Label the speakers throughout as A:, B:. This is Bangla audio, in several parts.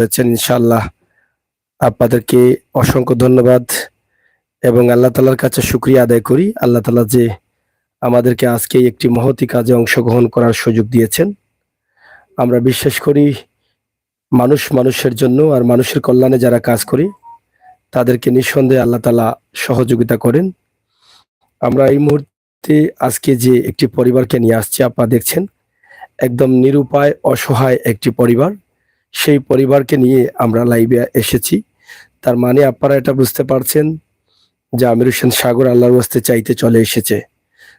A: হয়েছেন ইনশাআল্লাহ। আপনাদেরকে অসংখ্য ধন্যবাদ এবং আল্লাহ তাআলার কাছে শুকরিয়া আদায় করি। আল্লাহ তাআলা যে আমাদেরকে আজকে একটি মহতী কাজে অংশগ্রহণ করার সুযোগ দিয়েছেন। আমরা বিশ্বাস করি মানুষ মানুষের জন্য আর মানুষের কল্যাণে যারা কাজ করে তাদেরকে নিঃসন্দেহে আল্লাহ তাআলা সহযোগিতা করেন। আমরা এই মুহূর্তে আজকে যে একটি পরিবারকে নিয়ে আসছি, আপনারা দেখছেন একদম নিরুপায় অসহায় একটি পরিবার। সেই পরিবারকে নিয়ে আমরা লাইভে এসেছি। তার মানে আপনারা এটা বুঝতে পারছেন যে আমির হোসেন সাগর আল্লাহর ওয়াস্তে চাইতে চলে এসেছে।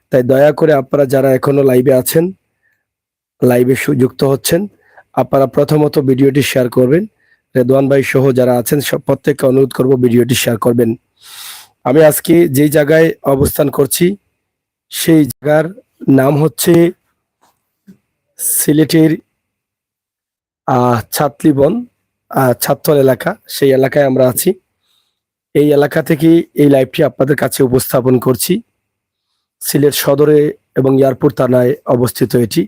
A: তাই দয়া করে আপনারা যারা এখনো লাইভে আছেন, লাইভে যুক্ত হচ্ছেন, আপনারা প্রথমত ভিডিওটি শেয়ার করবেন। রেদওয়ান ভাই সহ যারা আছেন সব প্রত্যেককে অনুরোধ করব ভিডিওটি শেয়ার করবেন। আমি আজকে যেই জায়গায় অবস্থান করছি সেই জায়গার নাম হচ্ছে সিলেটের ছাতলিবন ছাত্তল এলাকা। সেই এলাকায় আমরা আছি। এই এলাকা থেকে এই লাইভটি আপনাদের কাছে উপস্থাপন করছি। সিলেট সদরে এবং এয়ারপোর্ট থানায় অবস্থিত এটি।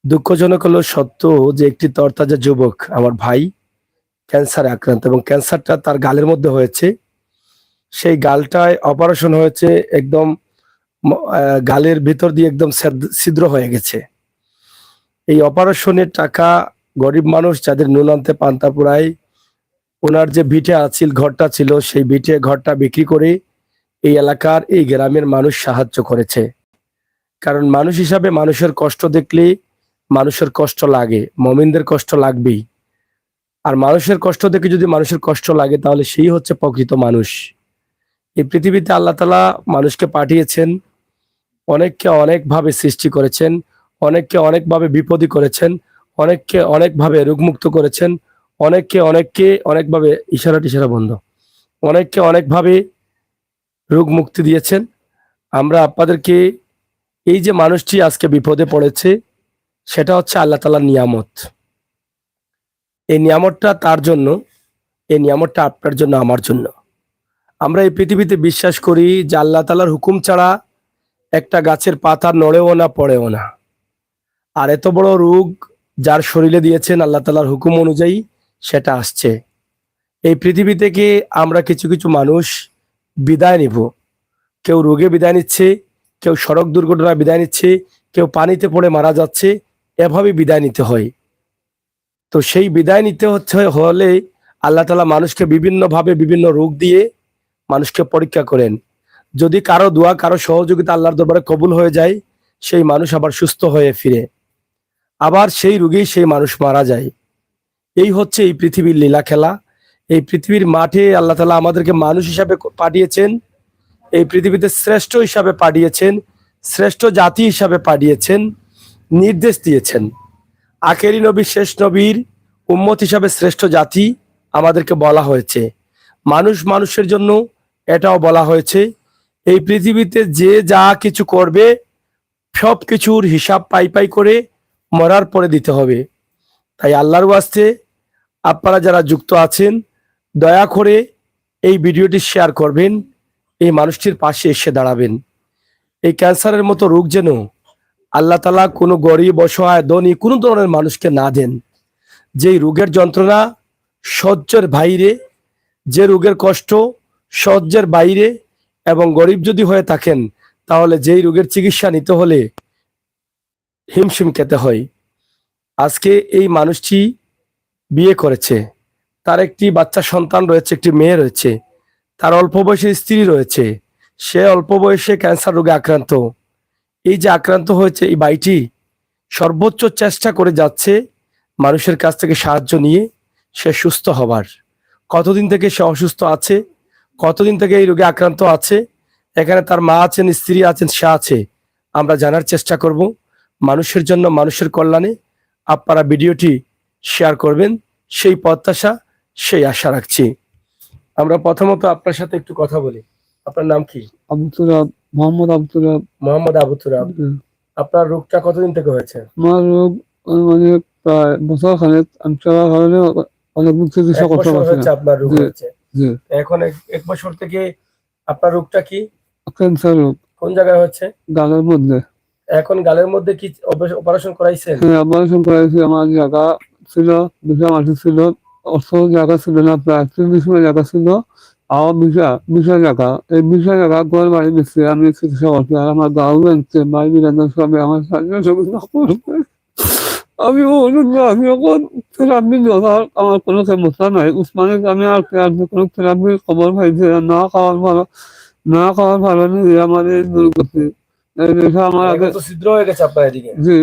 A: দুঃখজনক হলো সত্য যে একটি তরতাজা যুবক আমার ভাই ক্যান্সারে আক্রান্ত এবং ক্যান্সারটা তার গালের মধ্যে হয়েছে। সেই গালটায় অপারেশন হয়েছে, একদম গালের ভিতর দিয়ে একদম ছিদ্র হয়ে গেছে। এই অপারেশনের টাকা গরিব মানুষ যাদের নুন আনতে পান্তা পুরায়, ওনার যে ভিটে আছিল ঘরটা ছিল, সেই ভিটে ঘরটা বিক্রি করে এই এলাকার এই গ্রামের মানুষ সাহায্য করেছে। কারণ মানুষ হিসাবে মানুষের কষ্ট দেখলে মানুষের কষ্ট লাগে, মুমিনদের কষ্ট লাগবেই। আর মানুষের কষ্ট দেখে যদি মানুষের কষ্ট লাগে তাহলে সেই হচ্ছে প্রকৃত মানুষ। এই পৃথিবীতে আল্লাহ তাআলা মানুষকে পাঠিয়েছেন, অনেককে অনেকভাবে সৃষ্টি করেছেন, অনেককে অনেকভাবে বিপদী করেছেন, অনেককে অনেকভাবে রোগমুক্ত করেছেন, অনেককে অনেকভাবে ইশারা বন্ধ, অনেককে অনেকভাবে রোগ মুক্তি দিয়েছেন। আমরা আপনাদেরকে এই যে মানুষটি আজকে বিপদে পড়েছে সেটা হচ্ছে আল্লাহ তাআলার নিয়ামত। এই নিয়ামতটা তার জন্য, এই নিয়ামতটা আপনার জন্য, আমার জন্য। আমরা এই পৃথিবীতে বিশ্বাস করি যে আল্লাহ তাআলার হুকুম ছাড়া একটা গাছের পাতা নড়েও না, পড়েও না। আর এত বড় রোগ যার শরীরে দিয়েছেন আল্লাহ তাআলার হুকুম অনুযায়ী সেটা আসছে। এই পৃথিবী থেকে আমরা কিছু কিছু মানুষ বিদায় নিব। কেউ রোগে বিদায় নিচ্ছে, কেউ সড়ক দুর্ঘটনায় বিদায় নিচ্ছে, কেউ পানিতে পড়ে মারা যাচ্ছে। এভাবে বিদায় নিতে হয়। তো সেই বিদায় নিতে হলে আল্লাহ তাআলা মানুষকে বিভিন্নভাবে বিভিন্ন রোগ দিয়ে মানুষকে পরীক্ষা করেন। যদি কারো দোয়া, কারো সহযোগিতা আল্লাহর দরবারে কবুল হয়ে যায়, সেই মানুষ আবার সুস্থ হয়ে ফিরে, আবার সেই রোগেই সেই মানুষ মারা যায়। এই হচ্ছে এই পৃথিবীর লীলা খেলা। এই পৃথিবীর মাঠে আল্লাহ তাআলা আমাদেরকে মানুষ হিসাবে পাঠিয়েছেন, এই পৃথিবীতে শ্রেষ্ঠ হিসাবে পাঠিয়েছেন, শ্রেষ্ঠ জাতি হিসাবে পাঠিয়েছেন, নির্দেশ দিয়েছেন। আখেরি নবী, শেষ নবীর উম্মত হিসাবে শ্রেষ্ঠ জাতি আমাদেরকে বলা হয়েছে। মানুষ মানুষের জন্য এটাও বলা হয়েছে, এই পৃথিবীতে যে যা কিছু করবে সব কিছুর হিসাব পাই করে মরার পরে দিতে হবে। তাই আল্লাহর ওয়াস্তে আপনারা যারা যুক্ত আছেন দয়া করে এই ভিডিওটি শেয়ার করবেন, এই মানুষটির পাশে এসে দাঁড়াবেন। এই ক্যান্সারের মতো রোগ যেন আল্লাহ তাআলা কোনো গরিব, অসহায়, ধনী কোনো ধরনের মানুষকে না দেন। যেই রোগের যন্ত্রণা সহ্যের বাইরে, যে রোগের কষ্ট সহ্যের বাইরে, এবং গরিব যদি হয়ে থাকেন তাহলে যেই রোগের চিকিৎসা নিতে হলে হিমশিম খেতে হয়। আজকে এই মানুষটি বিয়ে করেছে, তার একটি বাচ্চা সন্তান রয়েছে, একটি মেয়ে রয়েছে, তার অল্প বয়সের স্ত্রী রয়েছে, সে অল্প বয়সে ক্যান্সার রোগে আক্রান্ত। এই যে আক্রান্ত হয়েছে এই ভাইটি সর্বোচ্চ চেষ্টা করে যাচ্ছে মানুষের কাছ থেকে সাহায্য নিয়ে সে সুস্থ হবার। কতদিন থেকে সে অসুস্থ আছে, কতদিন থেকে এই রোগে আক্রান্ত আছে, এখানে তার মা আছেন, স্ত্রী আছেন, সে আছে। আমরা জানার চেষ্টা করব মানুষের জন্য, মানুষের কল্যাণে। আপনারা ভিডিওটি শেয়ার করবেন সেই প্রত্যাশা, সেই আশা রাখছি। আমরা প্রথমত আপনার সাথে একটু কথা বলি। আপনার নাম কি?
B: মোহাম্মদ আব্দুল রাব।
A: মোহাম্মদ আবু তুরাব। আপনার রোগটা কতদিন থেকে হয়েছে?
B: আমার রোগ মানে প্রায় বছর খানেক, আমি চলার কারণে অনেক চিকিৎসা করতে পারছি না।
A: আপনার রোগ হয়েছে এখন এক বছর থেকে। আপনার রোগটা কি?
B: ক্যান্সার রোগ।
A: কোন জায়গায় হচ্ছে?
B: গালের মধ্যে।
A: এখন গালের মধ্যে কি অপারেশন করাইছেন?
B: হ্যাঁ, অপারেশন করাইছি। আমার জায়গা ছিল, দুটো মাটি ছিল, অর্থ জায়গা ছিল না, প্রায় 30 জায়গা ছিল, আমার বিশা জায়গা, এই বিশা জায়গা ঘর বাড়ি দিচ্ছে, আমি চিকিৎসা করছি, আর আমার গার্মেন্টস ভাই বিরাজন সবে আমার সাহায্য সহযোগিতা করবে। আমি বলুন না, আমি এখন থেরাপি দরকার, আমার কোনো সমস্যা নাই, উসমানে আমি আর কোনো থেরাপির খবর পাইছে না, খাওয়ার ভালো নেই, আমার এই দুর্গতি আমার আগে
A: এখন তো ছিদ্র হয়ে গেছে আপনার এদিকে,
B: জি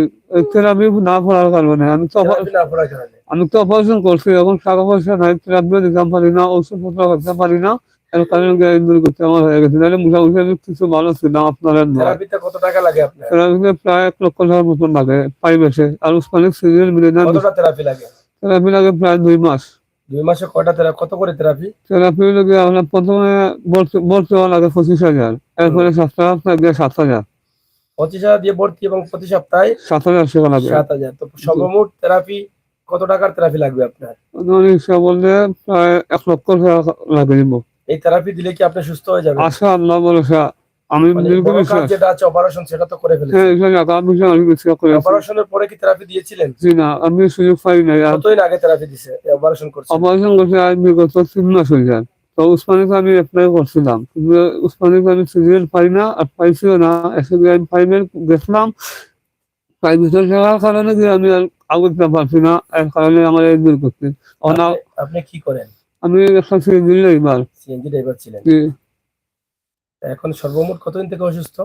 B: থেরাপি না পড়ার কারণে
A: থেরাপি না করার কারণে।
B: আমি তো অপারেশন করছি, এখন টাকা পয়সা নাই, থেরাপিও দিতে পারি না, ওষুধপত্র করতে পারি না, এর কারণে দুর্গতি আমার হয়ে গেছে, নাহলে মোটামুটি আমি কিছু ভালো ছিলাম আপনার।
A: থেরাপিতে কত টাকা লাগে আপনার?
B: থেরাপিতে প্রায় 1,00,000 মতন লাগে, পাই বেশে, আর উসমানিক সিরিয়াল মিলে না,
A: কতটা থেরাপি লাগে?
B: থেরাপি লাগে প্রায় 2 মাস।
A: 2 মাসে কয়টা থেরাপি, কত করে থেরাপি?
B: থেরাপি লাগে আপনার প্রথমে ভর্তি হওয়া লাগে 25,000, এরপরে সপ্তাহ 7,000,
A: 25,000 দিয়ে ভর্তি এবং প্রতি সপ্তাহে
B: 7,000 টাকা লাগে।
A: 7,000। তো সর্বমোট থেরাপি কত টাকার থেরাপি লাগবে আপনার?
B: হিসাব বললে প্রায় 1,00,000 টাকা লাগে দিব।
A: এই থেরাপি দিলে কি আপনি সুস্থ হয়ে যাবেন?
B: আশা আল্লাহ ভরসা, আমি
A: মানে
B: দীর্ঘ
A: বড় কাজ
B: বিশ্বাস।
A: যেটা আছে অপারেশন, সেটা তো করে
B: হ্যাঁ,
A: ফেলেছেন।
B: এখানে টাকা পয়সা আমি বিশ্বাস করেছি।
A: অপারেশনের পরে কি থেরাপি দিয়েছিলেন?
B: জি না, আমি সুযোগ পাই নাই। আর
A: কতদিন আগে থেরাপি দিছে অপারেশন করছেন?
B: অপারেশন করতে আজ বিগত 3 মাস হয়ে যায়। তো উসমানিতে আমি অ্যাপ্লাই করছিলাম, কিন্তু উসমানিতে আমি সিরিয়াল পাই না, আর পাইছিও না, এসে আমি প্রাইভেট গেছিলাম, প্রাইভেটের যাওয়ার কারণে যে আমি আর আগুনটা পারছি না, এর কারণে আমার এই দুর্গতি।
A: আপনি কি করেন?
B: আমি একটা সিরিয়াল এবার
A: সিএনজি ড্রাইভার ছিলেন।
B: যে
A: এখন সর্বমোট কতদিন থেকে অসুস্থ?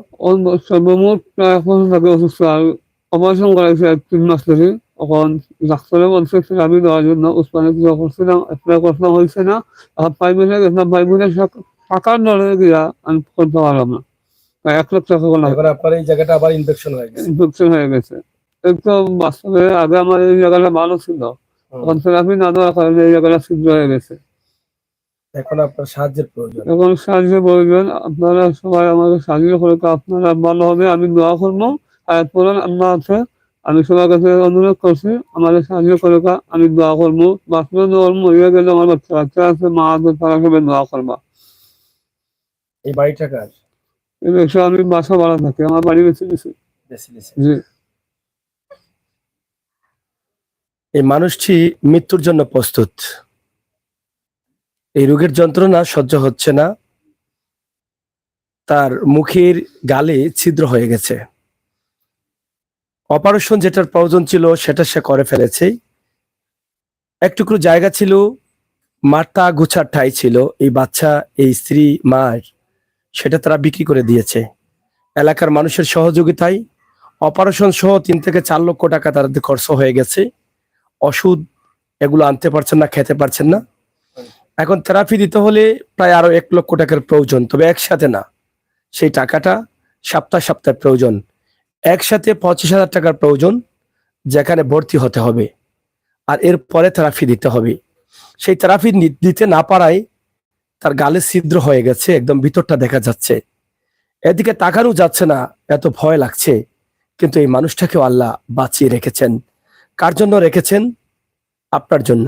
B: সর্বমোট প্রায় এখন থাকে অসুস্থ, আর অপারেশন করাইছে 3 মাস ধরে। এখন ডাক্তারে বলছে আমি দেওয়ার জন্য উসমানে কিছু করছিলাম, অ্যাপ্লাই করতে হয়েছে না, আর প্রাইভেটে গেছিলাম, প্রাইভেটের টাকার দরে গিয়া আমি করতে পারলাম না, প্রায় 1,00,000 টাকা
A: এখন আপনার এই জায়গাটা আবার ইনফেকশন হয়ে গেছে।
B: ইনফেকশন হয়ে গেছে। একদম বাস্তবে আগে আমার এই জায়গাটা ভালো ছিল, এখন থেরাপি না দেওয়ার কারণে এই জায়গাটা ছিদ্র হয়ে গেছে।
A: এখন আপনার সাহায্যের প্রয়োজন।
B: এখন সাহায্যের প্রয়োজন, আপনারা সবাই আমাকে সাহায্য করে, আপনারা ভালো হবে, আমি দোয়া করবো। আর পড়ান আল্লাহ আছে, আমি সবার কাছে অনুরোধ করছি আমাদের সাহায্য করে, আমি দোয়া করবো, বাচ্চা দোয়া মরিয়া গেলে আমার বাচ্চা আছে, মা আছে, তারা সবাই দোয়া করবা।
A: এই বাড়িটা কার?
B: এই বিষয়ে আমি বাসা ভাড়া থাকি, আমার বাড়ি বেশি বেশি। জি
A: এই মানুষটি মৃত্যুর জন্য প্রস্তুত, এই রোগের যন্ত্রণা সহ্য হচ্ছে না, তার মুখের গালে ছিদ্র হয়ে গেছে। অপারেশন যেটার প্রয়োজন ছিল সেটা সে করে ফেলেছে। একটুকরো জায়গা ছিল, মাথা গোছার ঠাই ছিল, এই বাচ্চা, এই স্ত্রী, মার, সেটা তারা বিক্রি করে দিয়েছে। এলাকার মানুষের সহযোগিতায় অপারেশন সহ 3 থেকে 4 লক্ষ টাকা তাদের খরচ হয়ে গেছে। ওষুধ এগুলো আনতে পারছেন না, খেতে পারছেন না। এখন থেরাপি দিতে হলে প্রায় আরো 1 লক্ষ টাকার প্রয়োজন, তবে একসাথে না, সেই টাকাটা সপ্তাহে সপ্তাহে প্রয়োজন। একসাথে 25,000 টাকার প্রয়োজন, যেখানে ভর্তি হতে হবে, আর এর পরে থেরাপি দিতে হবে। সেই থেরাপি দিতে না পারায় তার গালে ছিদ্র হয়ে গেছে, একদম ভিতরটা দেখা যাচ্ছে, এদিকে তাকানো যাচ্ছে না, এত ভয় লাগছে। কিন্তু এই মানুষটাকেও আল্লাহ বাঁচিয়ে রেখেছেন। কার জন্য রেখেছেন? আপনার জন্য,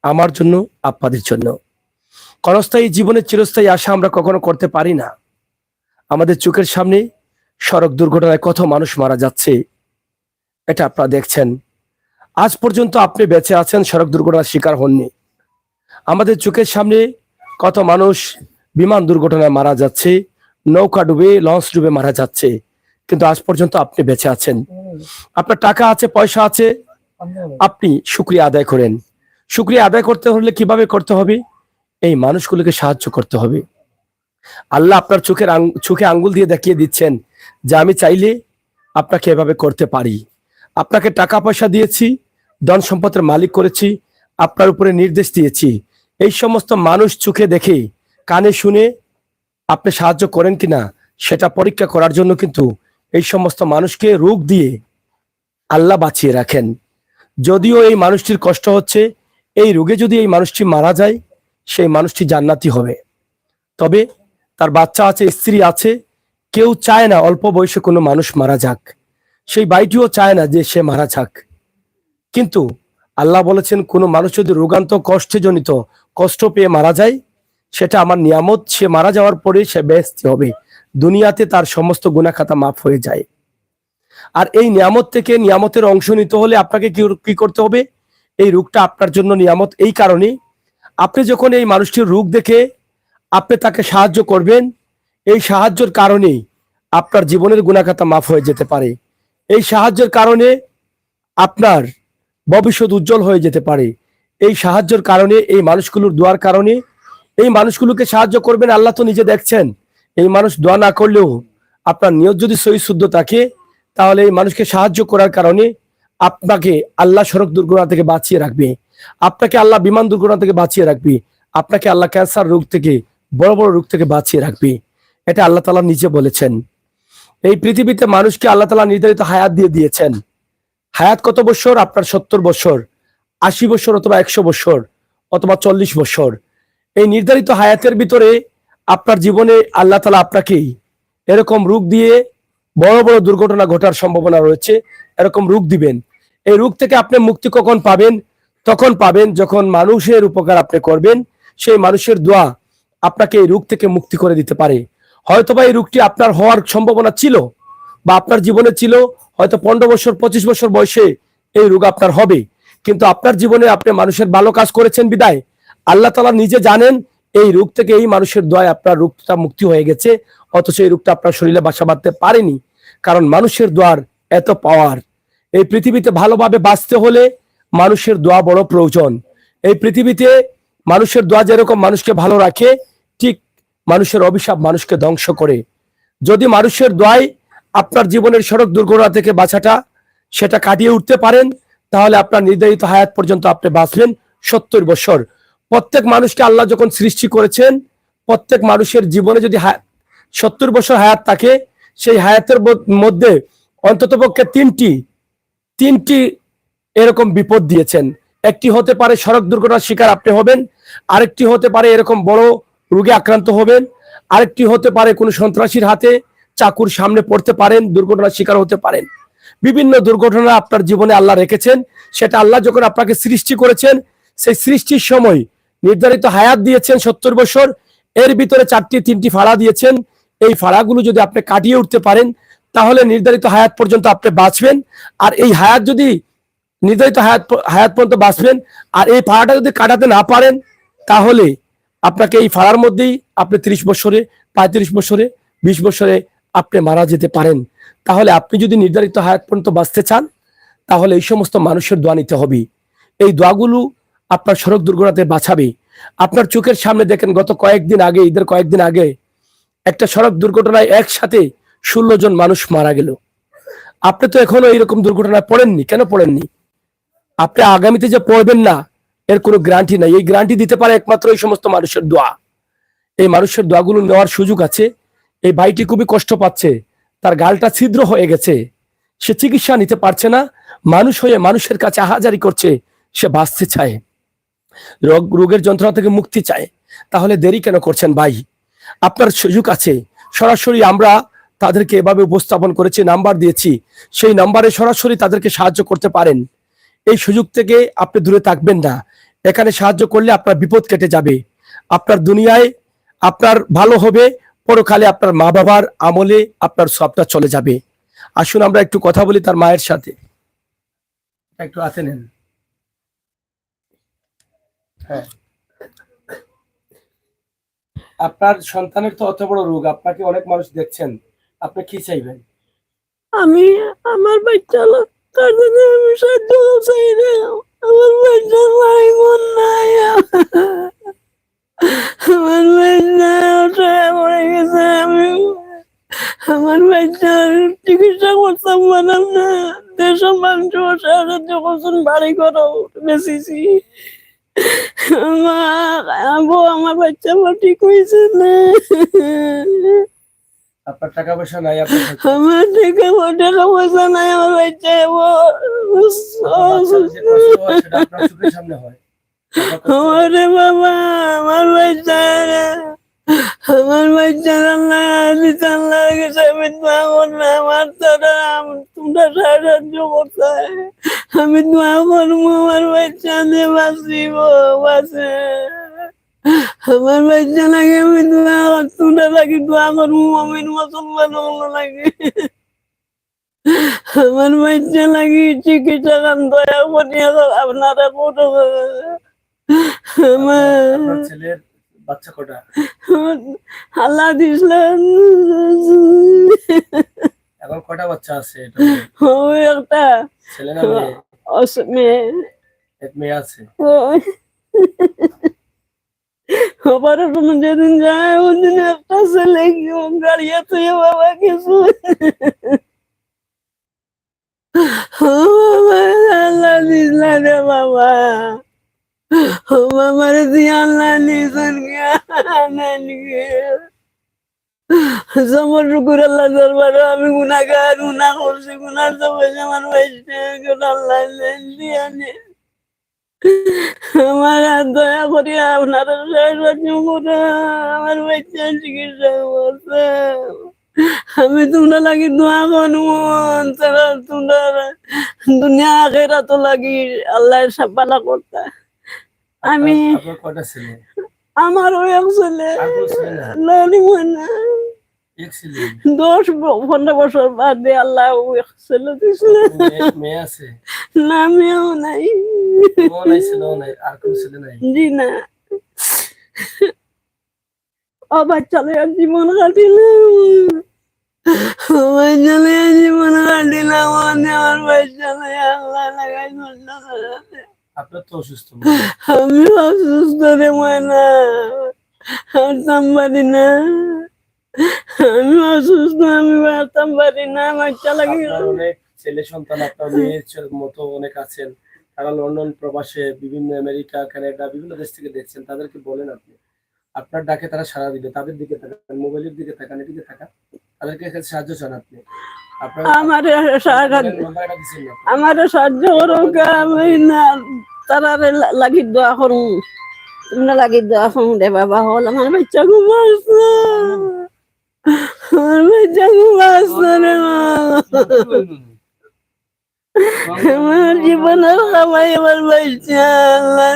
A: আমার জন্য, আপনাদের জন্য। ক্ষণস্থায়ী জীবনের চিরস্থায়ী আশা আমরা কখনো করতে পারি না। আমাদের চোখের সামনে সড়ক দুর্ঘটনায় কত মানুষ মারা যাচ্ছে, এটা আপনারা দেখছেন। আজ পর্যন্ত আপনি বেঁচে আছেন, সড়ক দুর্ঘটনার শিকার হননি। আমাদের চোখের সামনে কত মানুষ বিমান দুর্ঘটনায় মারা যাচ্ছে, নৌকা ডুবে, লঞ্চ ডুবে মারা যাচ্ছে, কিন্তু আজ পর্যন্ত আপনি বেঁচে আছেন। আপনার টাকা আছে, পয়সা আছে, আপনি শুকরিয়া আদায় করেন। শুকরিয়া আদায় করতে হলে কিভাবে করতে হবে? এই মানুষগুলোকে সাহায্য করতে হবে। আল্লাহ আপনার চোখে আঙ্গুল দিয়ে দেখিয়ে দিচ্ছেন যে আমি চাইলে আপনাকে এভাবে করতে পারি। আপনাকে টাকা পয়সা দিয়েছি, ধন সম্পদের মালিক করেছি, আপনার উপরে নির্দেশ দিয়েছি। এই সমস্ত মানুষ চোখে দেখে, কানে শুনে আপনি সাহায্য করেন কিনা সেটা পরীক্ষা করার জন্য কিন্তু এই সমস্ত মানুষকে রোগ দিয়ে আল্লাহ বাঁচিয়ে রাখেন। যদিও এই মানুষটির কষ্ট হচ্ছে, এই রোগে যদি এই মানুষটি মারা যায়, সেই মানুষটি জান্নাতি হবে। তবে তার বাচ্চা আছে, স্ত্রী আছে, কেউ চায় না অল্প বয়সে কোনো মানুষ মারা যাক, সেই ভাইটিও চায় না যে সে মারা যাক। কিন্তু আল্লাহ বলেছেন, কোনো মানুষ যদি রোগান্ত কষ্টে জনিত কষ্ট পেয়ে মারা যায়, সেটা আমার নিয়ামত, সে মারা যাওয়ার পরে সে বেহেশতি হবে, দুনিয়াতে তার সমস্ত গুনাহ খাতা মাফ হয়ে যায়। আর এই নিয়ামত থেকে নিয়ামতের অংশ নিতে হলে আপনাকে কি করতে হবে? এই রোগটা আপনার জন্য নিয়ামত এই কারণে, আপনি যখন এই মানুষটির রোগ দেখে আপনি তাকে সাহায্য করবেন, এই সাহায্যের কারণে আপনার জীবনের গুণাখাতা মাফ হয়ে যেতে পারে। এই সাহায্যের কারণে আপনার ভবিষ্যৎ উজ্জ্বল হয়ে যেতে পারে। এই সাহায্যের কারণে, এই মানুষগুলোর দোয়ার কারণে, এই মানুষগুলোকে সাহায্য করবেন। আল্লাহ তো নিজে দেখছেন, এই মানুষ দোয়া না করলেও আপনার নিয়ত যদি সহি শুদ্ধ থাকে, তাহলে এই মানুষকে সাহায্য করার কারণে আপনাকে আল্লাহ সড়ক দুর্ঘটনা থেকে বাঁচিয়ে রাখবে, আপনাকে আল্লাহ বিমান দুর্ঘটনা থেকে বাঁচিয়ে রাখবে, আপনাকে আল্লাহ ক্যান্সার রোগ থেকে, বড় বড় রোগ থেকে বাঁচিয়ে রাখবে। এটা আল্লাহ তাআলা নিজে বলেছেন। এই পৃথিবীতে মানুষকে আল্লাহ তাআলা নির্ধারিত হায়াত দিয়ে দিয়েছেন। হায়াত কত বছর? আপনার 70 বছর, 80 বছর, অথবা 100 বছর, অথবা 40 বছর। এই নির্ধারিত হায়াতের ভিতরে আপনার জীবনে আল্লাহ তাআলা আপনাকে এরকম রোগ দিয়ে বড় বড় দুর্ঘটনা ঘটার সম্ভাবনা রয়েছে, এরকম রোগ দিবেন। এই রোগ থেকে আপনি মুক্তি কখন পাবেন? তখন পাবেন যখন মানুষের উপকার আপনি করবেন, সেই মানুষের দোয়া আপনাকে এই রোগ থেকে মুক্তি করে দিতে পারে। হয়তোবা এই রোগটি আপনার হওয়ার সম্ভাবনা ছিল, বা আপনার জীবনে ছিল, হয়তো 15 বছর 25 বছর বয়সে এই রোগ আপনার হবে, কিন্তু আপনার জীবনে আপনি মানুষের ভালো কাজ করেছেন বিদায় আল্লাহ তাআলা নিজে জানেন এই রোগ থেকে এই মানুষের দোয়ায় আপনার রোগটা মুক্তি হয়ে গেছে, অথচ এই রোগটা আপনার শরীরে বাসা বাঁধতে পারেনি। কারণ মানুষের দোয়ার এত পাওয়ার। এই পৃথিবীতে ভালোভাবে বাঁচতে হলে মানুষের দোয়া বড় প্রয়োজন। এই পৃথিবীতে মানুষের দোয়া যেরকম মানুষকে ভালো রাখে, ঠিক মানুষের অভিশাপ মানুষকে ধ্বংস করে। যদি মানুষের দোয়ায় আপনার জীবনের সড়ক দুর্ঘটনা থেকে বাঁচাটা সেটা কাটিয়ে উঠতে পারেন, তাহলে আপনার নির্ধারিত হায়াত পর্যন্ত আপনি বাঁচবেন 70 বছর। প্রত্যেক মানুষকে আল্লাহ যখন সৃষ্টি করেছেন, প্রত্যেক মানুষের জীবনে যদি 70 বছর হায়াত থাকে, সেই হায়াতের মধ্যে অন্ততপক্ষে তিনটি এরকম বিপদ দিয়েছেন। একটি হতে পারে সড়ক দুর্ঘটনার শিকার আপনি হবেন, আরেকটি হতে পারে এরকম বড় রোগে আক্রান্ত হবেন, আরেকটি হতে পারে কোনো সন্ত্রাসীর হাতে চাকুর সামনে পড়তে পারেন, দুর্ঘটনার শিকার হতে পারেন। বিভিন্ন দুর্ঘটনা আপনার জীবনে আল্লাহ রেখেছেন। সেটা আল্লাহ যখন আপনাকে সৃষ্টি করেছেন, সেই সৃষ্টির সময় নির্ধারিত হায়াত দিয়েছেন 70 বছর, এর ভিতরে 3টি ফাড়া দিয়েছেন। এই ফাড়াগুলো যদি আপনি কাটিয়ে উঠতে পারেন, তাহলে নির্ধারিত হায়াত পর্যন্ত আপনি বাঁচবেন। আর এই হায়াত যদি নির্ধারিত হায়াত পর্যন্ত বাঁচবেন, আর এই ফাড়াটা যদি কাটাতে না পারেন, তাহলে আপনাকে এই ফাড়ার মধ্যেই আপনি 30 বছরে, 35 বছরে, 20 বছরে আপনি মারা যেতে পারেন। তাহলে আপনি যদি নির্ধারিত হায়াত পর্যন্ত বাঁচতে চান, তাহলে এই সমস্ত মানুষের দোয়া নিতে হবে। এই দোয়াগুলো আপনার সড়ক দুর্ঘটনাতে বাঁচাবে। আপনার চোখের সামনে দেখেন, গত কয়েকদিন আগে, ঈদের কয়েকদিন আগে একটা সড়ক দুর্ঘটনায় একসাথে 16 জন মানুষ মারা গেল। আপনি তো এখনো এইরকম দুর্ঘটনায় পড়েননি। কেন পড়েননি? আপনি আগামীতে যে পড়বেন না, এর কোনো গ্যারান্টি নাই। এই গ্যারান্টি দিতে পারে একমাত্র এই সমস্ত মানুষের দোয়া। এই মানুষের দোয়াগুলো নেওয়ার সুযোগ আছে। এই ভাইটি খুবই কষ্ট পাচ্ছে, তার গালটা ছিদ্র হয়ে গেছে, সে চিকিৎসা নিতে পারছে না, মানুষ হয়ে মানুষের কাছে আহাজারি করছে, সে বাঁচতে চায়, রোগের যন্ত্রণা থেকে মুক্তি চায়। তাহলে দেরি কেন করছেন ভাই? আপনার সুযোগ আছে। সরাসরি আমরা তাদেরকে এভাবে উপস্থাপন করেছি, নাম্বার দিয়েছি, সেই নাম্বারে সরাসরি তাদেরকে সাহায্য করতে পারেন। এই সুযোগ থেকে আপনি দূরে থাকবেন না। এখানে সাহায্য করলে আপনার বিপদ কেটে যাবে, আপনার দুনিয়ায় আপনার ভালো হবে, পরকালে আপনার মা বাবার আমলে আপনার সবটা চলে যাবে। আসুন আমরা একটু কথা বলি তার মায়ের সাথে। একটু হাতে নেন। হ্যাঁ, আপনার সন্তানের তো অত বড় রোগ, আপনাকে অনেক মানুষ দেখছেন, আপনি কি চাইবেন?
C: আমি আমার বাচ্চা তার জন্য আমি সাহায্য চাই না। আমার বাচ্চা নাই, মন নাই। আমার বাচ্চা মরে গেছে। আমার বাচ্চার চিকিৎসা করতাম পারলাম না। দেশের মানুষ সাহায্য করছেন, বাড়ি করো বেশিছি। আমার বাচ্চা ঠিক হয়েছে না।
A: আপনার টাকা পয়সা নাই?
C: আমার টাকা পয়সা নাই। আমার বাচ্চা
A: সামনে হয়।
C: আমারে বাবা, আমার বাচ্চা, আমার বাচ্চা আল্লাহ গেছে। আমি দোয়া করলে আমার তারা তোমরা সাহায্য করতে, আমি দোয়া করবো আমার বাচ্চা দিয়ে বাঁচিব, বাঁচে। আমার বাচ্চা লাগে, আমি দোয়া তোমরা লাগে দোয়া করবো। আমির মুসলমান লাগে। আমার বাচ্চা লাগি চিকিৎসা কান দয়া করে আপনারা কোনো
A: আপনার ছেলের বাচ্চা কটা?
C: আল্লাহ দিছিলেন
A: এখন কটা বাচ্চা আছে এটা বলেন?
C: ওই একটা
A: ছেলে না মেয়ে?
C: মেয়ে
A: এক মেয়ে আছে।
C: আবার যেদিন যায় ওদিন একটা ছেলে গাড়িয়া তুই বাবা কিছু আল্লাহ দিছিলা রে বাবা আমার দিয়ে আল্লাহ নিছেন জমর রুকুর আল্লাহ দরবারে আমি গুনাহগার, গুনাহ করছি, গুনার জবাই আমার বাইশে আল্লাহ দিয়ে আমার আর দয়া করি আপনারা সাহায্য করে আমার বাচ্চা চিকিৎসা করছে। আমি তোমরা লাগি দোয়া করবো, তোমরা দুনিয়া আখেরা তো লাগি আল্লাহ সাপালা করতে। আমি
A: আপনার কয়টা ছেলে?
C: আমারও এক ছেলে
A: আর কোনো ছেলে না?
C: লালি মনে
A: এক ছেলে।
C: 10-15 বছর বাদে আল্লাহ এক ছেলে দিছিল।
A: মেয়ে আছে?
C: না মেয়েও নাই।
A: ও নাই, ছেলেও নাই, আর কোনো ছেলে নাই?
C: জি না। ও বাচ্চালে জীবন কাটিলাম, বাচ্চালে জীবন কাটিলাম, আমার বাচ্চালে আল্লাহ লাগাই
A: আপনার তো অসুস্থ।
C: আমি অসুস্থ রে ময়না, হাঁটতাম পারি না, আমি অসুস্থ, আমি বাড়তাম পারি না, বাচ্চা লাগে।
A: অনেক ছেলে সন্তান আপনার মেয়ের মতো অনেক আছেন, তারা লন্ডন প্রবাসে, বিভিন্ন আমেরিকা, কানাডা, বিভিন্ন দেশ থেকে দেখছেন, তাদেরকে বলেন আপনি আপনার ডাকে তারা সাড়া দিবে, তাদের দিকে তাকান, মোবাইলের দিকে তাকান, এদিকে তাকান, তাদেরকে কাছে সাহায্য চান আপনি।
C: আমার সাহায্য করো, আমি না তারা লাগি দোয়া করুন, তোমরা লাগি দোয়া করুন রে বাবা। হল আমার বাচ্চা ঘুমাচ্ছে, আমার বাচ্চা ঘুমাচ্ছে রে মা, আমার জীবনের খাবাই আমার বাচ্চা আল্লাহ